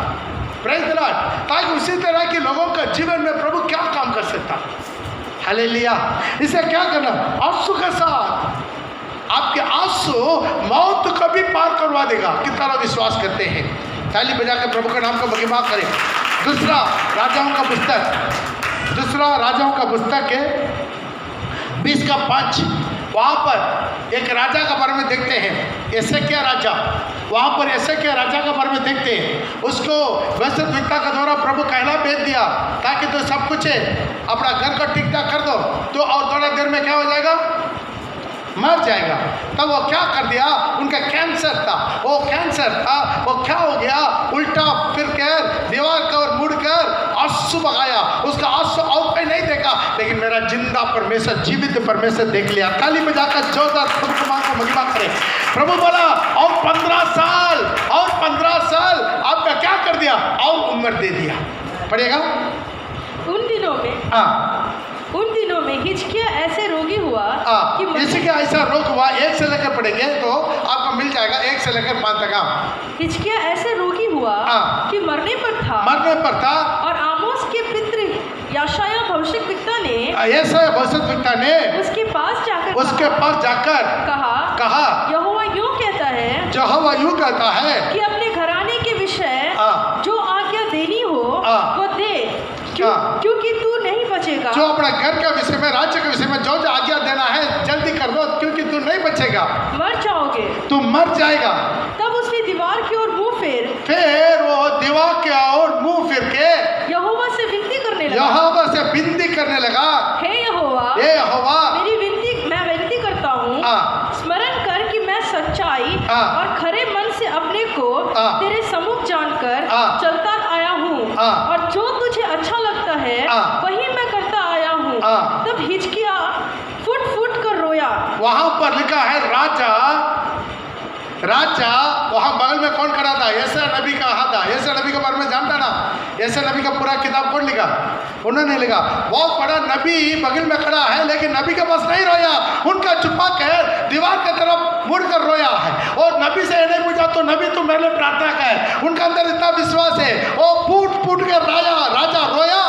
Praise the Lord. ताकि उसी तरह के लोगों का जीवन में प्रभु क्या काम कर सकता। हालेलुया। इसे क्या करना? आंसू के साथ। आपके आंसू मौत को भी पार करवा देगा। कितना लोग विश्वास करते हैं? ताली बजा के प्रभु का नाम को महिमा करें। दूसरा राजाओं का पुस्तक है 20:5। वहाँ पर एक राजा के बारे में देखते हैं, एसेकिया राजा। वहाँ पर एसेकिया राजा के बारे में देखते हैं। उसको वैश्विकता का द्वारा प्रभु कहला भेज दिया, ताकि तो सब कुछ है अपना घर को ठीक ठाक कर दो, तो और थोड़ा देर में क्या हो जाएगा? मर जाएगा। तब वो क्या कर दिया? उनका कैंसर था, वो क्या हो गया? उल्टा फिर कर दीवार का और मुड़कर आंसू बगाया। उसका आंसू और कोई नहीं देखा, लेकिन मेरा जिंदा परमेश्वर, जीवित परमेश्वर देख लिया। ताली बजाकर जोरदार प्रभु को महिमा करे। प्रभु बोला और 15 साल आपका क्या कर दिया? और उम्र दे दिया। पढ़ेगा। उन दिनों में हिजकिय्याह ऐसे रोगी हुआ कि हिजकिय्याह ऐसा रोग हुआ। 1 से लेकर पढ़ेंगे तो आपको मिल जाएगा, 1 से लेकर 5 तक। हिजकिय्याह ऐसे रोगी हुआ कि मरने पर था। और आमोस के पितृ यशायाह भविष्यद्वक्ता ने उसके पास जाकर कहा यहोवा यूं कहता है कि अपने घराने के विषय जो आज्ञा देनी हो वो दे, क्योंकि तू नहीं बचेगा। जो अपना घर के विषय में, राज्य के विषय में जो आज्ञा देना है जल्दी कर दो, क्योंकि तू नहीं बचेगा, मर जाओगे, तू मर जाएगा। तब उसने दीवार की ओर मुंह फिर वो दीवार की ओर मुंह फिर के यहोवा से विनती करने लगा। हे यहोवा, मैं विनती करता हूँ, स्मरण कर कि मैं सच्चाई और खरे मन से अपने को तेरे सम्मुख जानकर चलता आया हूँ, और जो तुझे अच्छा लगता है वही मैं करता आया हूँ। तब हिजकिय्याह फुट कर रोया। वहां पर लिखा है राजा वहां बगल में कौन खड़ा था? यशायाह नबी का हाथ था। यशायाह नबी के बारे में जानता ना? यशायाह नबी का पूरा किताब कौन लिखा? उन्होंने लिखा। बहुत बड़ा नबी बगल में खड़ा है, लेकिन नबी के पास नहीं रोया। उनका छुपा कर दीवार की तरफ मुड़कर रोया है। और नबी से नहीं पूछा तो नबी तो मेरे लिए प्रार्थना कर। उनका अंदर इतना विश्वास है, वो फूट कर राजा रोया।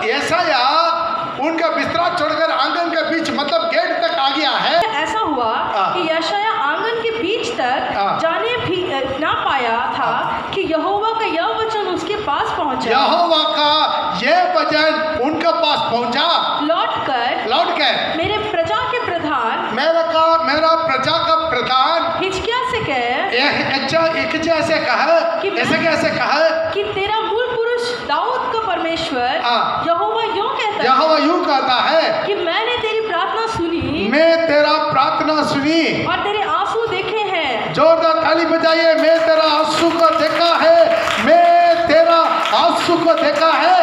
यशायाह उनका बिस्तरा छोड़कर आंगन के बीच, मतलब गेट तक आ गया है। ऐसा हुआ कि यशायाह आंगन के बीच तक जाने भी ना पाया था कि यहोवा का यह वचन उसके पास पहुंचा। यहोवा का ये वचन उनके पास पहुंचा। लौट कर मेरे प्रजा के प्रधान मेरा प्रजा का प्रधान हिजकिय्याह से कह ऐसे कहा कि ऐसे कैसे कहा कि तेरा मूल पुरुष दाऊद का परमेश्वर हाँ। यहोवा यूं कहता है कि मैंने तेरी प्रार्थना सुनी, मैं तेरा प्रार्थना सुनी और तेरे आंसू देखे हैं। जोरदार ताली बजाइए। मैं तेरा आंसू को देखा है, मैं तेरा आंसू को देखा है।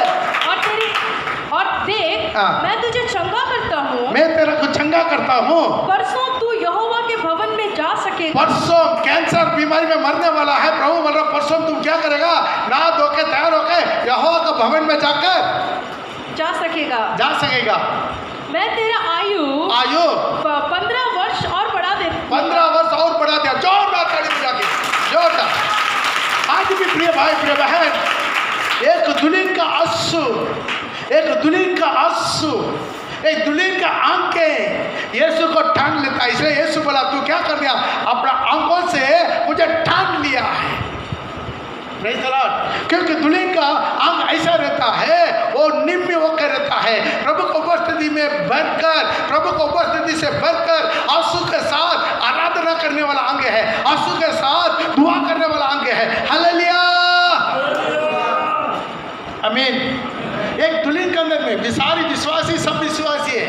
और देख हाँ। मैं तुझे चंगा करता हूँ, मैं तेरा को चंगा करता हूँ। परसों तू यहोवा के भवन में जा सकेगा। परसों कैंसर बीमारी में मरने वाला है, प्रभु बोल रहा परसों तुम क्या करेगा? नहा धो के तैयार होकर यहोवा का भवन में जा सकेगा। मैं तेरा आयु 15 वर्ष और बढ़ा दे। 15 वर्ष और बढ़ा दिया। जोरदार ताली बजा के, जोरदार। आज भी प्रिय भाई प्रिय बहन, एक दुल्हन का आंसू, एक दुल्हन का आंखें यीशु को ठान लेता है। इसलिए यीशु बोला तू क्या कर दिया? अपना आंखों से मुझे ठान लिया है। क्योंकि दुल्हन का अंग ऐसा रहता है, वो निम्न होकर रहता है, प्रभु को उपस्थिति में भरकर, प्रभु को उपस्थिति से भरकर आंसू के साथ आराधना करने वाला अंग है, आंसू के साथ दुआ करने वाला अंग है। हालेलुया, आमीन। एक दुल्हन के अंदर में सारी विश्वासी, सब विश्वासी है।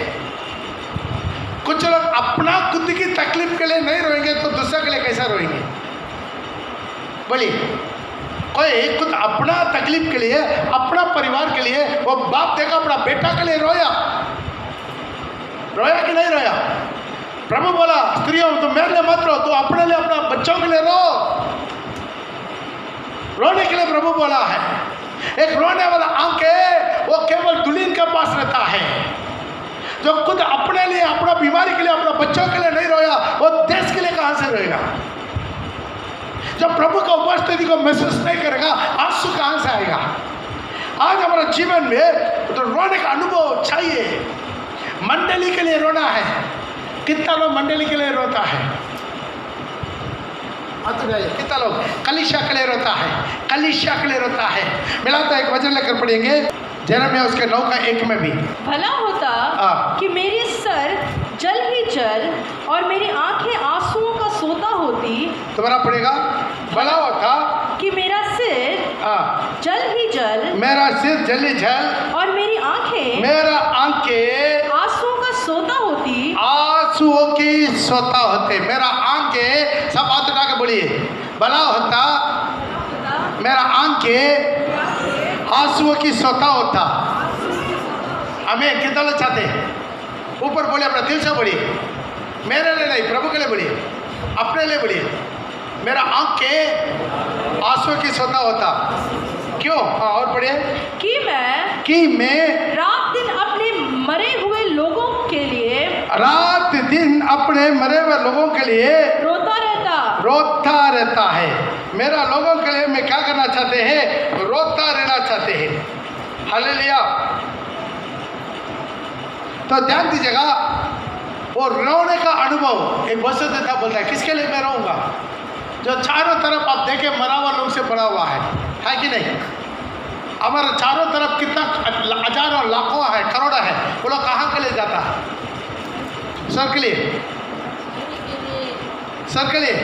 कुछ लोग अपना खुद की तकलीफ के लिए नहीं रोएंगे तो दूसरे के लिए कैसा रोएंगे? बोलिए। कोई खुद अपना तकलीफ के लिए, अपना परिवार के लिए, वो बाप देखा अपना बेटा के लिए रोया कि नहीं रोया? प्रभु बोला स्त्रियों तुम मेरे लिए मत रो, तो अपने लिए, अपना बच्चों के लिए रो। रोने के लिए प्रभु बोला है। एक रोने वाला आंख है, वो केवल दुल्हन के पास रहता है। जो खुद अपने लिए, अपना बीमारी के लिए, अपना बच्चों के लिए नहीं रोया, वो देश के लिए कहां से रोएगा? जब प्रभु का उपस्थिति को महसूस नहीं करेगा, आंसू कहां से आएगा? आज हमारा जीवन में तो रोने का अनुभव चाहिए। मंडली के लिए रोना है। कितना लोग मंडली के लिए रोता है? कितना लोग कलीसिया के लिए रोता है? कलीसिया के लिए रोता है। मिला तो एक वचन लेकर पढ़ेंगे, यिर्मयाह उसके 9:1 में भी। भला होता कि मेरी सर जल ही जल और मेरी आंखें आंसुओं का सोता होती। दोबारा पढ़ेगा। भला होता कि मेरा सिर जल ही जल, मेरा सिर जल ही जल और मेरी आंखें आंसुओं का सोता होती। आंसुओं की सोता होते। मेरा आंखें, सब हाथ उठा के बोलिए, भला होता मेरा आंखें आंसुओं की सोता होता। हमें कितना लोग चाहते हैं? ऊपर बोलिए, अपना दिल से बोलिए। मेरे लिए नहीं, प्रभु के लिए बोलिए, अपने लिए बोलिए। मेरा आंखें आंसुओं की सोता होता। क्यों? और पढ़िए। कि मैं रात दिन अपने मरे हुए लोगों के लिए, रात दिन अपने मरे हुए लोगों के लिए रोता रहता है। मेरा लोगों के लिए मैं क्या करना चाहते हैं? रोता रहना चाहते हैं। हालेलुया। तो ध्यान दीजिएगा, वो रोने का अनुभव एक वचन देता बोलता है, किसके लिए मैं रोऊंगा? जो चारों तरफ आप देखे मरा हुआ लोग से भरा हुआ है कि नहीं? हमारे चारों तरफ कितना हजारों लाखों है, करोड़ है, वो लोग कहाँ के लिए जाता है? सर के लिए, सर के लिए।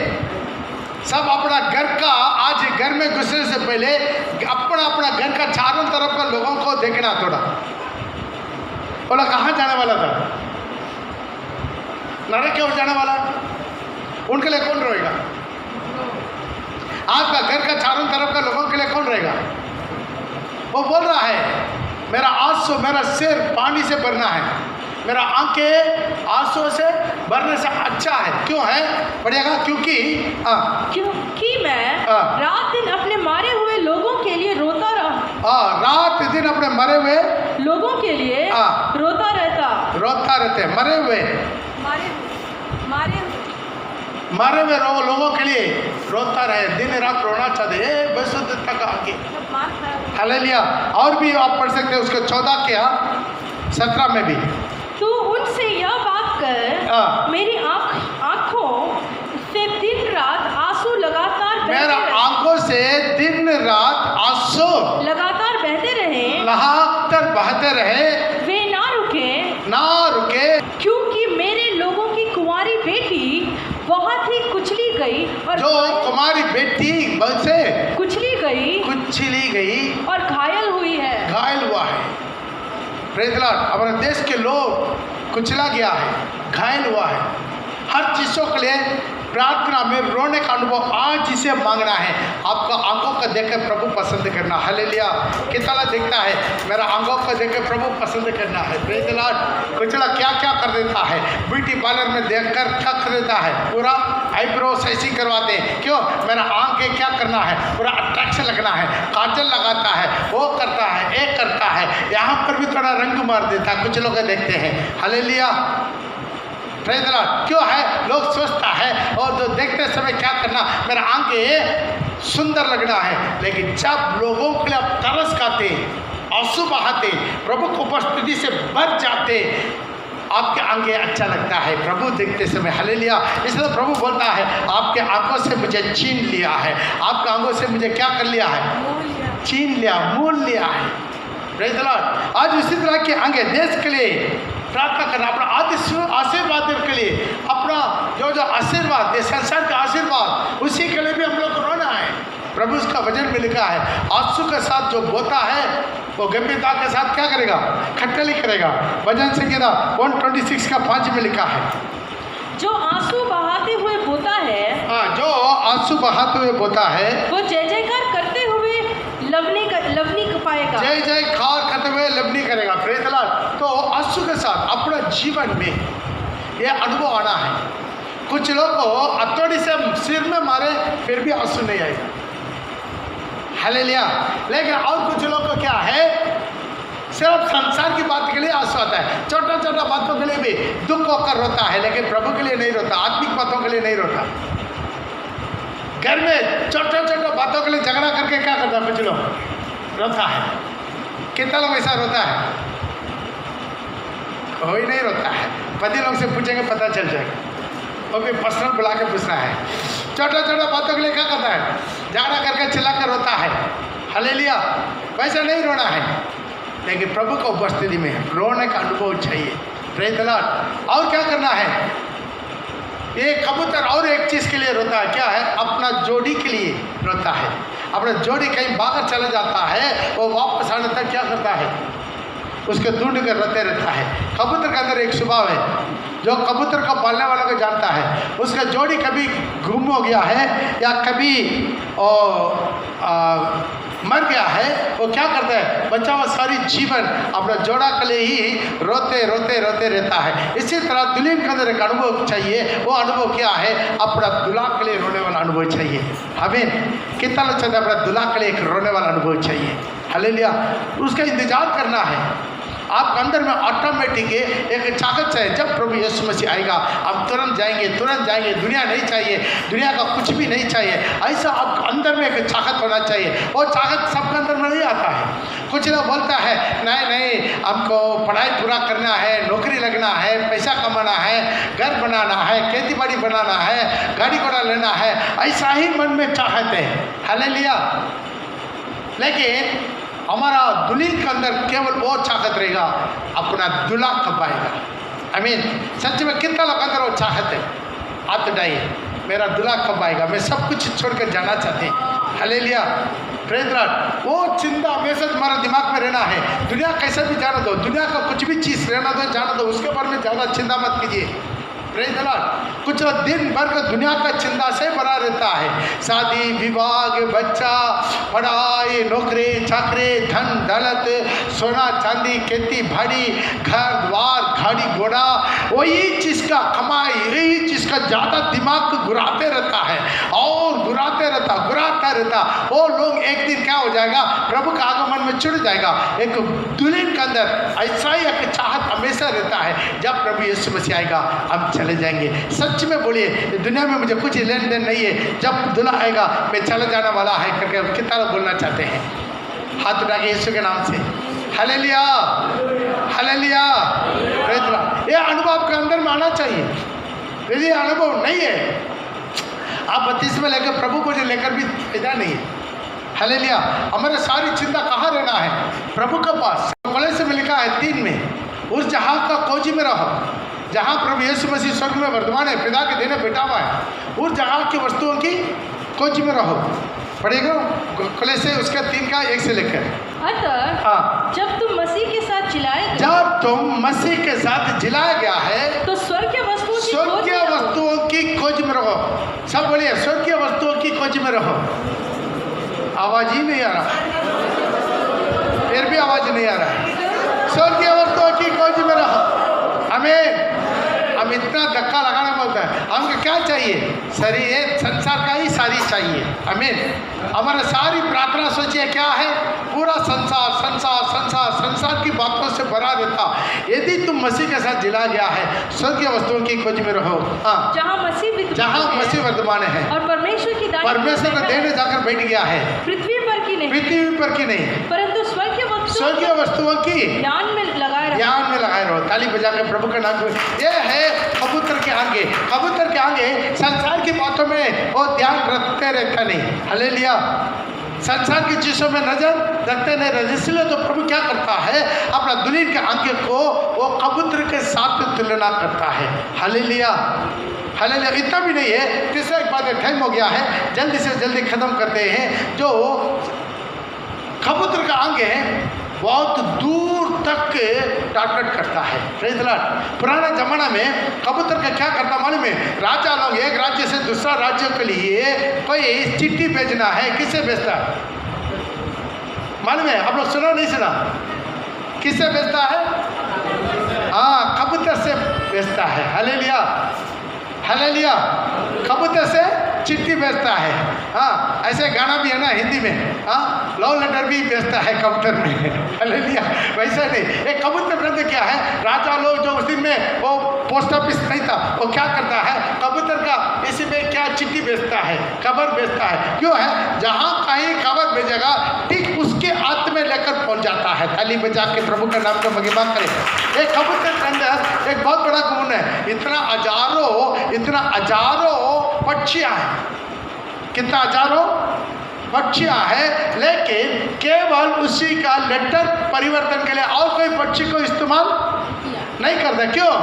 सब अपना घर का, आज घर में घुसने से पहले अपना अपना घर का चारों तरफ का लोगों को देखना थोड़ा। बोला कहाँ जाने वाला था? नरक की ओर जाने वाला। उनके लिए कौन रोएगा? आपका घर का चारों तरफ का लोगों के लिए कौन रहेगा? वो बोल रहा है मेरा आंसू, मेरा सिर पानी से भरना है, मेरा आंखें आंसू से भरने से अच्छा है। क्यों है? पढ़िएगा। क्योंकि मैं रात दिन अपने मारे हुए लोगों के लिए रोता रहा। रात दिन अपने मरे हुए लोगों के लिए रोता रहते। मरे हुए लोगों के लिए रोता रहे, दिन रात रोना चाहते। बस तक आगे। हालेलुया। और भी आप पढ़ सकते हैं उसके 14 के 17 में भी। तू उनसे यह बात कर, मेरी आंखों से दिन रात आंसू लगातार, मेरा आंखों से दिन बहते रहे, वे ना रुके, ना रुके, क्योंकि मेरे लोगों की कुंवारी बेटी बहुत ही कुचली गई और जो कुमारी बेटी बल से कुचली गई कुचली गई, और घायल हुई है। घायल हुआ है। Praise the Lord. हमारे देश के लोग कुचला गया है, घायल हुआ है। हर चीज़ों के लिए प्रार्थना में रोने का अनुभव आज इसे मांगना है। आपका आंखों को देखकर प्रभु पसंद करना। हालेलुया। कितना देखता है, मेरा आंखों को देखकर प्रभु पसंद करना है। Praise the Lord. कुचला क्या क्या कर देता है, ब्यूटी पार्लर में देखकर क्या कर देता है, पूरा आईब्रो ऐसी करवाते हैं। क्यों? मेरा आंखें क्या करना है, पूरा अट्रैक्शन लगना है, काजल लगाता है, वो करता है, एक करता है, यहाँ पर भी थोड़ा रंग मार देता है। कुछ लोग देखते हैं। हालेलुया। Praise the Lord. क्यों है? लोग सोचता है और जो देखते समय क्या करना, मेरा आंखें सुंदर लगना है। लेकिन जब लोगों के लिए आप तरस खाते, आंसू बहाते, प्रभु को उपस्थिति से भर जाते, आपके आंखें अच्छा लगता है प्रभु देखते समय। हालेलुया। इसलिए प्रभु बोलता है, आपके आंखों से मुझे छीन लिया है। आपके आंखों से मुझे क्या कर लिया है? छीन लिया, मोल लिया है। Praise the Lord. आज उसी तरह के आंखें देश के लिए प्रार्थना करना, अपना आशीर्वाद के लिए, अपना जो आशीर्वाद है, संसार का आशीर्वाद, उसी के लिए भी हम लोग को रोना है। प्रभु उसका वचन में लिखा है, आंसू के साथ जो बोता है वो गंभीरता के साथ क्या करेगा? खटकली करेगा। भजन संहिता 126 का 5 में लिखा है, जो आंसू बहाते हुए बोता है, हाँ, जो आंसू बहाते हुए बोता है, वो जय जयकार करते हुए लवनी पाएगा। जय जयकार करते हुए लवनी करेगा। Praise the Lord. तो आंसू के साथ अपना जीवन में ये अनुभव आना है। कुछ लोग को हथौड़ी से सिर में मारे फिर भी आंसू नहीं आएगा। हालेलुया। लेकिन और कुछ लोग को क्या है, सिर्फ संसार की बात के लिए आंसू आता है, छोटा छोटा बातों के लिए भी दुख होकर रोता है, लेकिन प्रभु के लिए नहीं रोता, आत्मिक बातों के लिए नहीं रोता। घर में छोटा छोटा बातों के लिए झगड़ा करके क्या करता है, कुछ लोग रोता है। कितना लोग ऐसा रोता है? कोई नहीं रोता है। पति लोग से पूछेंगे पता चल जाएगा, वो भी पर्सनल बुला के पूछना है। छोटा छोटा बातों के लिए क्या करता है? झगड़ा करके चिल्ला कर रोता है। हालेलुया। वैसा नहीं रोना है, लेकिन प्रभु को उपस्थिति में रोने का अनुभव चाहिए। Praise the Lord. और क्या करना है? ये कबूतर और एक चीज़ के लिए रोता है, क्या है? अपना जोड़ी के लिए रोता है। अपना जोड़ी कहीं बाहर चला जाता है, वो वापस आने तक क्या करता है? उसको ढूंढ कर रोते रहता है। कबूतर के अंदर एक स्वभाव है, जो कबूतर को पालने वालों को जानता है, उसका जोड़ी कभी गुम हो गया है या कभी मर गया है, वो क्या करता है? बच्चा वो सारी जीवन अपना जोड़ा के लिए ही रोते रोते रोते रहता है। इसी तरह दुल्हन के अंदर एक अनुभव चाहिए। वो अनुभव क्या है? अपना दुल्हा के लिए रोने वाला अनुभव चाहिए। आमीन। कितना लोग चाहते हैं अपना दुल्हा के लिए एक रोने वाला अनुभव चाहिए? हालेलुया। उसका इंतजार करना है। आपके अंदर में ऑटोमेटिक एक चाहत चाहिए, जब प्रभु यीशु मसीह आएगा आप तुरंत जाएंगे। दुनिया नहीं चाहिए, दुनिया का कुछ भी नहीं चाहिए। ऐसा आपके अंदर में एक चाहत होना चाहिए। वो चाहत सबके अंदर में नहीं आता है। कुछ लोग बोलता है नहीं हमको पढ़ाई पूरा करना है, नौकरी लगना है, पैसा कमाना है, घर बनाना है, खेती बाड़ी बनाना है, गाड़ी घोड़ा लेना है, ऐसा ही मन में चाहत है। हालेलुया। लेकिन हमारा दुल्हन के अंदर केवल वो चाहत रहेगा, अपना दुल्हा कब आएगा। आमीन। सच में कितना लोग अंदर वो चाहत है? हाथ उठाइए, मेरा दुल्हा कब आएगा, मैं सब कुछ छोड़कर जाना चाहते हैं। हालेलुया। Praise the Lord. वो चिंता हमेशा तुम्हारे दिमाग में रहना है। दुनिया कैसे भी जाना दो, दुनिया का कुछ भी चीज़ रहना दो, जाना दो, उसके बारे में ज़्यादा चिंता मत कीजिए। Praise the Lord. कुछ दिन भर का दुनिया का चिंता से भरा रहता है। शादी विवाह, बच्चा, पढ़ाई, नौकरी चाकरी, धन दौलत, सोना चांदी, खेती बाड़ी, घर द्वार, गाड़ी घोड़ा, वही चीज़ का कमाई, यही चीज़ का ज़्यादा दिमाग को घुराते रहता है और घुराता रहता। वो लोग एक दिन क्या हो जाएगा? प्रभु का आगमन में चुड़ जाएगा। एक दुल्हन के अंदर ऐसा ही एक चाहत हमेशा रहता है, जब प्रभु यीशु मसीह आएगा हम चले जाएंगे। सच में बोलिए, दुनिया में मुझे कुछ लेन देन नहीं है, जब दुल्हा आएगा मैं चला जाने वाला है करके कितना लोग बोलना चाहते हैं? हाथ उठा के यीशु के नाम से हालेलुया, हालेलुया। ये अनुभव आपके अंदर में आना चाहिए। यदि ये अनुभव नहीं है, आप बत्तीसवें लेकर प्रभु को लेकर भी फायदा नहीं है। हालेलुया। हमारे सारी चिंता कहाँ रहना है? प्रभु के पास। कोलोसे में लिखा है 3 में, उस जहाज का खोजी में रहो जहाँ प्रभु यीशु मसीह स्वर्ग में वर्तमान है, पिता के देने बैठा हुआ है। उस जहाज की वस्तुओं की खोज में रहो। पढ़ेगा कोलोसे उसका 3 का 1 से लेकर। अतः हाँ, जब तुम मसीह के साथ जिलाए गए, जब तुम मसीह के साथ जिलाया गया है तो स्वर्गीय वस्तुओं की खोज स्वर्गीय में रहो। वस्तुओं की खोज में रहो। सब बोलिए स्वर्गीय वस्तुओं की खोज में रहो। आवाज ही नहीं आ रहा, फिर भी आवाज नहीं आ रहा है। स्वर्गीय वस्तुओं की खोज में रहो। हमें हम इतना धक्का लगाना पड़ता है। हमको क्या चाहिए? शरीर संसार का ही सारी चाहिए। आमीन। हमारा सारी प्रार्थना सोचिए क्या है? पूरा संसार संसार संसार संसार की बातों से भरा रहता। यदि तुम मसीह के साथ जिला गया है, स्वर्गीय वस्तुओं की खोज में रहो। हाँ, जहाँ मसीह वर्तमान है और परमेश्वर की दाहिनी परमेश्वर का देने जाकर बैठ गया है। पृथ्वी पर की नहीं, पृथ्वी पर की नहीं, परंतु स्वर्गीय वस्तुओं की ध्यान में लगाए रहो। ध्यान में लगाए रहो। ताली बजा के प्रभु का नाम। ये है कबूतर के आगे। कबूतर के आगे संसार की बातों में वो ध्यान रखते रहता नहीं। हालेलुया। संसार की चीजों में नजर रखते नहीं रहते। इसलिए तो प्रभु क्या करता है? अपना दुल्हन के आंखें को वो कबूतर के साथ तुलना करता है। हालेलुया। हालेलुया। इतना भी नहीं है। तीसरा एक बात, टाइम हो गया है, जल्दी से जल्दी खत्म करते हैं। जो कबूतर का आंख है बहुत दूर तक टारगेट करता है। Praise the Lord. पुराना जमाना में कबूतर का क्या करता मालूम है? राजा लोग एक राज्य से दूसरा राज्य के लिए कोई चिट्ठी भेजना है, किससे भेजता है मालूम है? आप लोग सुना नहीं सुना? किससे भेजता है? हाँ, कबूतर से भेजता है। हालेलुया। हालेलुया। कबूतर से चिट्ठी भेजता है। हाँ, ऐसे गाना भी है ना हिंदी में। हाँ, लव लेटर भी भेजता है कबूतर में। हालेलुया। वैसा नहीं, एक कबूतर भेजते क्या है? राजा लोग जो उस दिन में वो पोस्ट ऑफिस नहीं था, वो क्या करता है? कबूतर का इसी में क्या चिट्ठी भेजता है, खबर भेजता है। क्यों है? जहाँ कहीं खबर भेजेगा ठीक उसके हाथ में लेकर पहुँच जाता है। ताली बजा के प्रभु का नाम का महिमा करें। एक कबूतर के अंदर एक बहुत बड़ा गुण है। इतना हजारों पक्षियाँ हैं। कितना हजारों पक्षियाँ हैं, लेकिन केवल उसी का लेटर परिवर्तन के लिए और कोई पक्षी को इस्तेमाल नहीं करता। क्यों?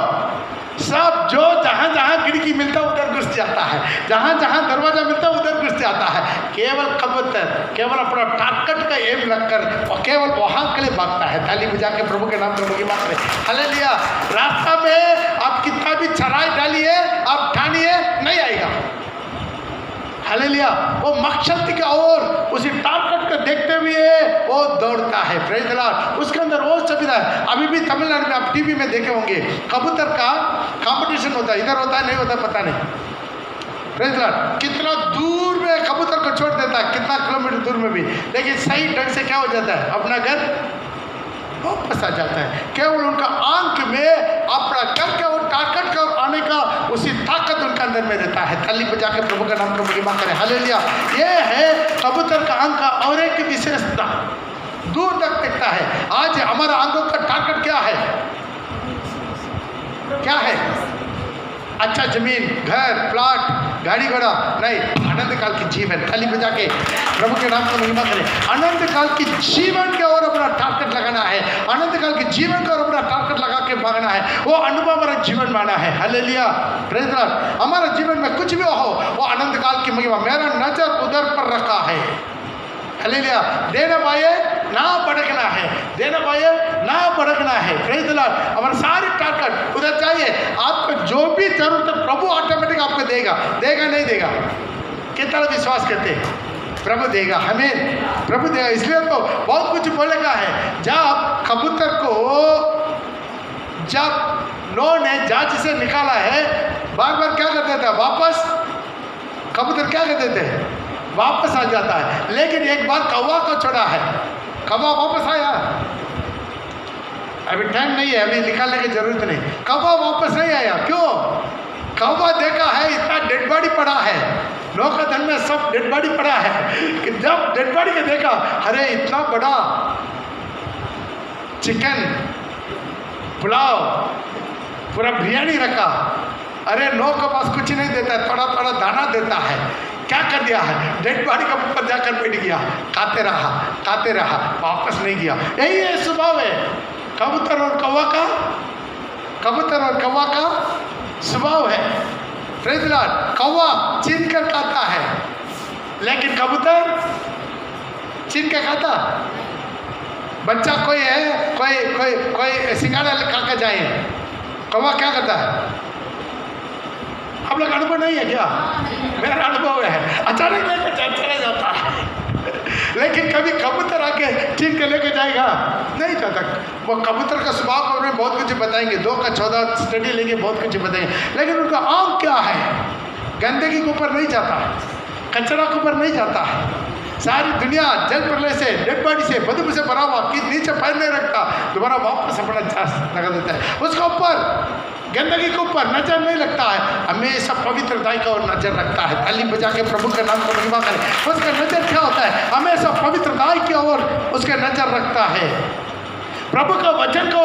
सब जो जहाँ जहाँ खिड़की मिलता है उधर घुस जाता है, जहाँ जहाँ दरवाजा मिलता है उधर घुस जाता है। केवल कबूतर केवल अपना टारगेट का एम लगकर और केवल वहाँ के लिए भागता है। ताली बजा के प्रभु के नाम पर महिमा करें। हालेलुया। रास्ता में आप कितना भी चराई डालिए, आप ठानिए, नहीं आएगा। हालेलुया। वो मकसद की ओर उसी टारगेट को देखते हुए वो दौड़ता है। Praise the Lord. उसके अंदर वो सुविधा है। अभी भी तमिलनाडु में आप टीवी में देखे होंगे, कबूतर का कंपटीशन होता है। इधर होता है नहीं होता पता नहीं। Praise the Lord. कितना दूर में कबूतर को छोड़ देता है, कितना किलोमीटर दूर में भी, लेकिन सही ढंग से क्या हो जाता है? अपना घर वापस आ जाता है। केवल उनका आंख में अपना करके और टारगेट का आने का उसी ताकत उनके अंदर में रहता है। ताली बजा के प्रभु का नाम को महिमा करें। हालेलुया। ये है कबूतर का आंख का और एक विशेषता, दूर तक देखता है। आज हमारा आंखों का टारगेट क्या है? क्या है? अच्छा जमीन, घर, प्लॉट, गाड़ी घोड़ा नहीं, अनंत काल की जीवन। ताली बजा के प्रभु के नाम को महिमा करें। अनंत काल की जीवन के और अपना टारगेट लगाना है। अनंत काल के जीवन का और अपना टारगेट लगा के भागना है। वो अनुभव हमारा जीवन माना है। हालेलुया। Praise the Lord. हमारा जीवन में कुछ भी हो, वो अनंत काल की महिमा, मेरा नजर उधर पर रखा है। हालेलुया। देना पाए ना भड़कना है, देना पाए ना भड़कना है। Praise the Lord. हमारा सारी टारगेट उधर चाहिए। आपको जो भी जरूरत है प्रभु ऑटोमेटिक आपको देगा। देगा नहीं देगा? कितना विश्वास करते हैं? प्रभु देगा, हमें प्रभु देगा। इसलिए तो बहुत कुछ बोलेगा है। जब कबूतर को जब नो ने जांच से निकाला है, बार बार क्या कर देता है? वापस कबूतर क्या कर देते हैं? वापस आ जाता है। लेकिन एक बार कौवा को छोड़ा है, कौवा वापस आया। अभी टाइम नहीं है, अभी निकालने की जरूरत नहीं। कौवा वापस नहीं आया। क्यों? कौवा देखा है इतना डेड बॉडी पड़ा है, नौकाधन में सब डेड बॉडी पड़ा है, कि जब डेड बॉडी को देखा, अरे इतना बड़ा चिकन पुलाव पूरा बिरयानी रखा, अरे नौ के पास कुछ नहीं देता है, थोड़ा थोड़ा दाना देता है। क्या कर दिया है, डेड बॉडी के ऊपर जाकर बैठ गया, खाते रहा, वापस नहीं गया। यही है स्वभाव है कबूतर और कौवा का स्वभाव है। Praise the Lord. कौवा छीन कर खाता है, लेकिन कबूतर छीन कर खाता। बच्चा कोई है, कोई सिंगाड़ा खा के जाए, कौवा क्या करता है? आप लोग अनुभव नहीं है क्या? मेरा अनुभव है, अचानक लेकर चला जाता है, लेकिन कभी कबूतर आके छीन के लेके जाएगा नहीं जाता। वो कबूतर का स्वभाव के बारे में बहुत कुछ बताएंगे, 2 का 14 स्टडी लेंगे, बहुत कुछ बताएंगे, लेकिन उनका आम क्या है? गंदगी के ऊपर नहीं जाता है, कचरा के ऊपर नहीं जाता है। सारी दुनिया जल प्रलय से, डेड बॉडी से, बदबू से भरा हुआ कि नीचे पैर नहीं रखता, दोबारा वापस अपना लगा देता है। उसके ऊपर गंदगी के ऊपर नजर नहीं लगता है, हमेशा पवित्रताई का ओर नजर रखता है। ताली बजा के प्रभु के नाम को महिमा करें। उसका नजर क्या होता है? हमेशा पवित्रताई की ओर उसके नजर रखता है, प्रभु का वचन को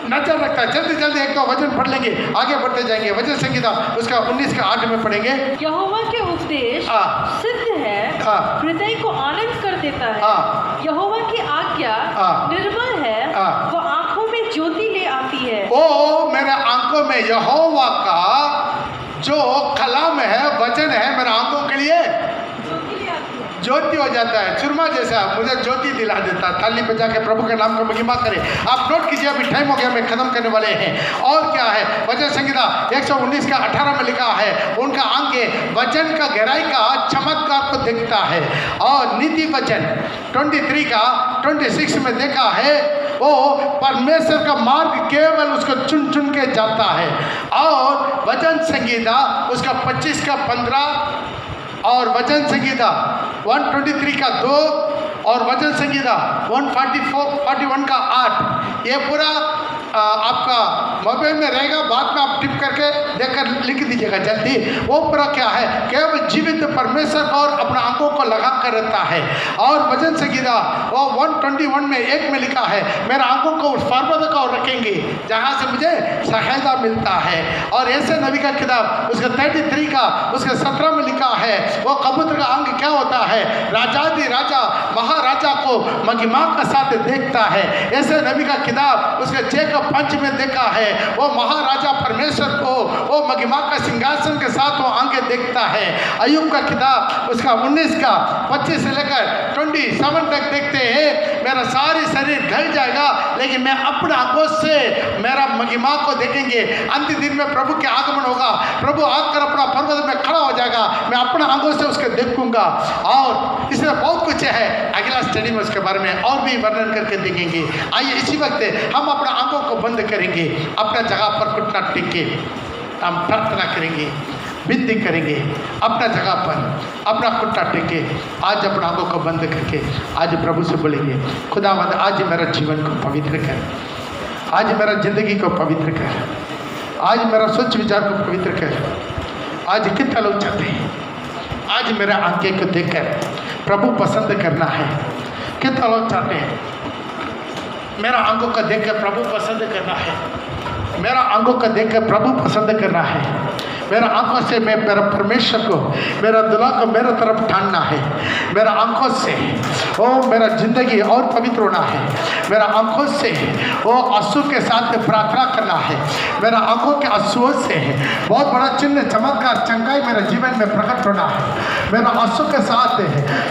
नजर रखता है। जल्दी जल्दी एक तो वचन पढ़ लेंगे, आगे बढ़ते जाएंगे। वचन संहिता उसका 19 का 8 में पढ़ेंगे। यहोवा के उपदेश सिद्ध है, हृदय को आनंद कर देता है। यहोवा की आज्ञा निर्मल है, वो आंखों में ज्योति ले आती है। ओ मेरे आंखों में यहोवा का जो कलाम है, वचन है, मेरे आंखों के लिए ज्योति हो जाता है, चुरमा जैसा मुझे ज्योति दिला देता है। ताली बजा के प्रभु के नाम को महिमा करें। आप नोट कीजिए, अभी टाइम हो गया, मैं खत्म करने वाले हैं। और क्या है? वचन संहिता 119 का 18 में लिखा है, उनका आंखें वचन का गहराई का चमत्कार को देखता है। और नीति वचन 23 का 26 में देखा है, वो परमेश्वर का मार्ग केवल उसको चुन चुन के जाता है। और वचन संहिता उसका 25 का 15 और वचन संहिता 123 का 2 और वचन संहिता 141 का 8, ये पूरा आपका मोबाइल में रहेगा, बाद में आप टिप करके देखकर लिख दीजिएगा जल्दी। वो पूरा क्या है? केवल जीवित परमेश्वर और अपना आंखों को लगा कर रहता है। और वचन संहिता वो 121 में 1 में लिखा है, मेरा आंखों को उस पर्वत को रखेंगे जहाँ से मुझे सहायता मिलता है। और ऐसे नबी का किताब उसका 33 का उसके 17 में लिखा है, वो कबूतर का अंग क्या होता है? राजाधि राजा महाराजा को महिमा का साथ देखता है। ऐसे नबी का किताब उसके 6 का 5 में देखा है, वो महाराजा परमेश्वर को वो महिमा का सिंहासन के साथ वो आगे देखता है। अय्यूब का किताब उसका 19 का 25 से लेकर 27 तक देखते हैं, मेरा सारी शरीर ढल जाएगा, लेकिन मैं अपने आंखों से मेरा महिमा को देखेंगे। अंतिम दिन में प्रभु के आगमन होगा, प्रभु आकर अपना पर्वत में खड़ा हो जाएगा, मैं अपने आंखों से उसके देखूंगा। और इसमें बहुत कुछ है, अगला स्टडी में उसके बारे में और भी वर्णन करके देखेंगे। आइए इसी वक्त हम अपना आंखों को बंद करेंगे, अपना जगह पर घुटना टेक के हम प्रार्थना करेंगे, विनती करेंगे। अपना जगह पर अपना घुटना टेक के आज अपना आंखों को बंद करके आज प्रभु से बोलेंगे, खुदावंद आज मेरा जीवन को पवित्र कर, आज मेरा जिंदगी को पवित्र कर, आज मेरा सोच विचार को पवित्र कर। आज कितना लोग चाहते हैं आज मेरा आंखें को देखकर प्रभु पसंद करना है? कितना लोग चाहते हैं मेरा आंखों का देखकर प्रभु पसंद करना है? मेरा आंखों का देखकर प्रभु पसंद करना है। मेरा आंखों से मैं मेरा परमेश्वर को, मेरा दुल्हा को मेरे तरफ ठानना है। मेरा आंखों से ओ मेरा जिंदगी और पवित्र होना है। मेरा आंखों से वो आंसू के साथ प्रार्थना करना है। मेरा आंखों के आंसुओं से बहुत बड़ा चिन्ह चमत्कार चंगाई मेरे जीवन में प्रकट होना है। मेरा आंसू के साथ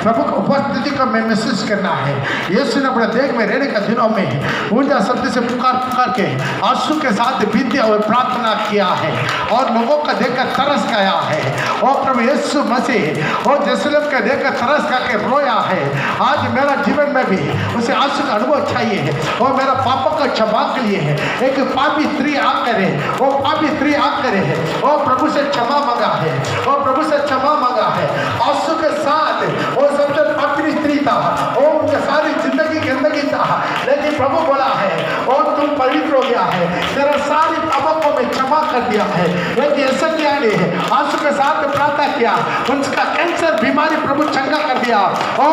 प्रभु की उपस्थिति को मैं महसूस करना है। यीशु ने अपने देह में रहने के दिनों में ऊंचा शब्द से पुकार के आंसू के साथ विनती और प्रार्थना किया है और लोगों का देखकर तरस गया है। और प्रभु यीशु मसीह और यरूशलेम के देखकर तरस करके रोया है। आज मेरा जीवन में भी उसे आंसू का अनुभव चाहिए है और मेरा पापों का क्षमा के लिए है। एक पापी स्त्री आकर है, वो पापी स्त्री आकर है और प्रभु से क्षमा मांगा है और प्रभु से क्षमा मांगा है। आंसू के साथ वो सबसे पापी स्त्री था और उनके सारी जिंदगी गंदगी था, लेकिन प्रभु बोला है और तुम पवित्र हो गया है, तेरा सारी पापों को मैं क्षमा कर दिया है। लेकिन ऐसा क्या नहीं है, आंसू के साथ प्रार्थना किया, उनका कैंसर बीमारी प्रभु चंगा कर दिया दिया, ओ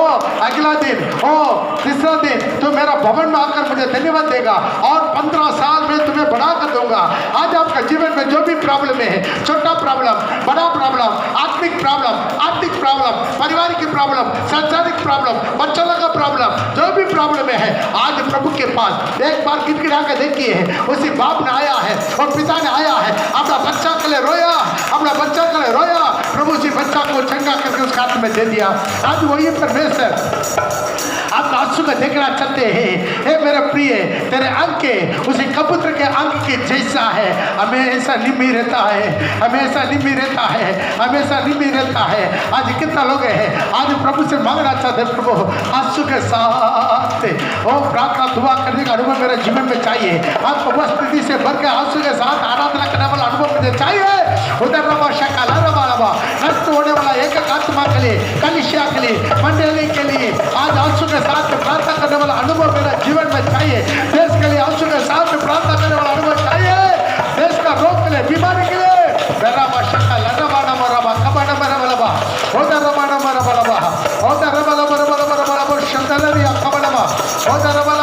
अगला दिन, ओ तीसरा दिन तो मेरा भवन में आकर मुझे धन्यवाद देगा और 15 साल में तुम्हें बढ़ा कर दूंगा। आज आपका जीवन में जो भी प्रॉब्लम है, छोटा प्रॉब्लम, बड़ा प्रॉब्लम, आत्मिक प्रॉब्लम, आर्थिक प्रॉब्लम, पारिवारिक प्रॉब्लम, सांसारिक प्रॉब्लम, बच्चों का प्रॉब्लम, जो भी प्रॉब्लम है, आज प्रभु के पास एक बार गिड़गिड़ा के देखिए। उसी बाप ने आया है और पिता ने आया है, अपना बच्चा के लिए रोया, अपना बच्चा के लिए रोया, प्रभु उसी बच्चा को चंगा करके उसके हाथ में दे दिया। आज वही परमेश्वर आप आंसू का देखना चाहते हैं। हे मेरे प्रिय, तेरे अंक उसी कबूतर के अंक के जैसा है, हमेशा निमी रहता है, हमेशा निमी रहता है, हमेशा निमी रहता है। आज कितना लोग हैं आज प्रभु से मांगना चाहते हैं, प्रभु आंसू के साथ ओ प्रार्थना दुआ करने का अनुभव मेरे जीवन में चाहिए। आपको वह स्थिति से भर के आंसू के साथ आराधना करने वाला अनुभव मुझे चाहिए। उधर रबा शकाल रबा रबा नष्ट होने वाला एक आत्मा के लिए, कलिसिया के लिए, मंडली के लिए आज आंसू के साथ प्रार्थना करने वाला अनुभव मेरा जीवन में चाहिए। देश के लिए आंसू के साथ प्रार्थना करने वाला अनुभव चाहिए। देश का रोग के लिए, बीमारी के लिए रबा शकाल रबा रबा रबा कबा रबा रबा उधर रबा रबा रबा रबा उधर रबा रबा रबा रबा रबा शंतलरिया कबा रबा उधर रबा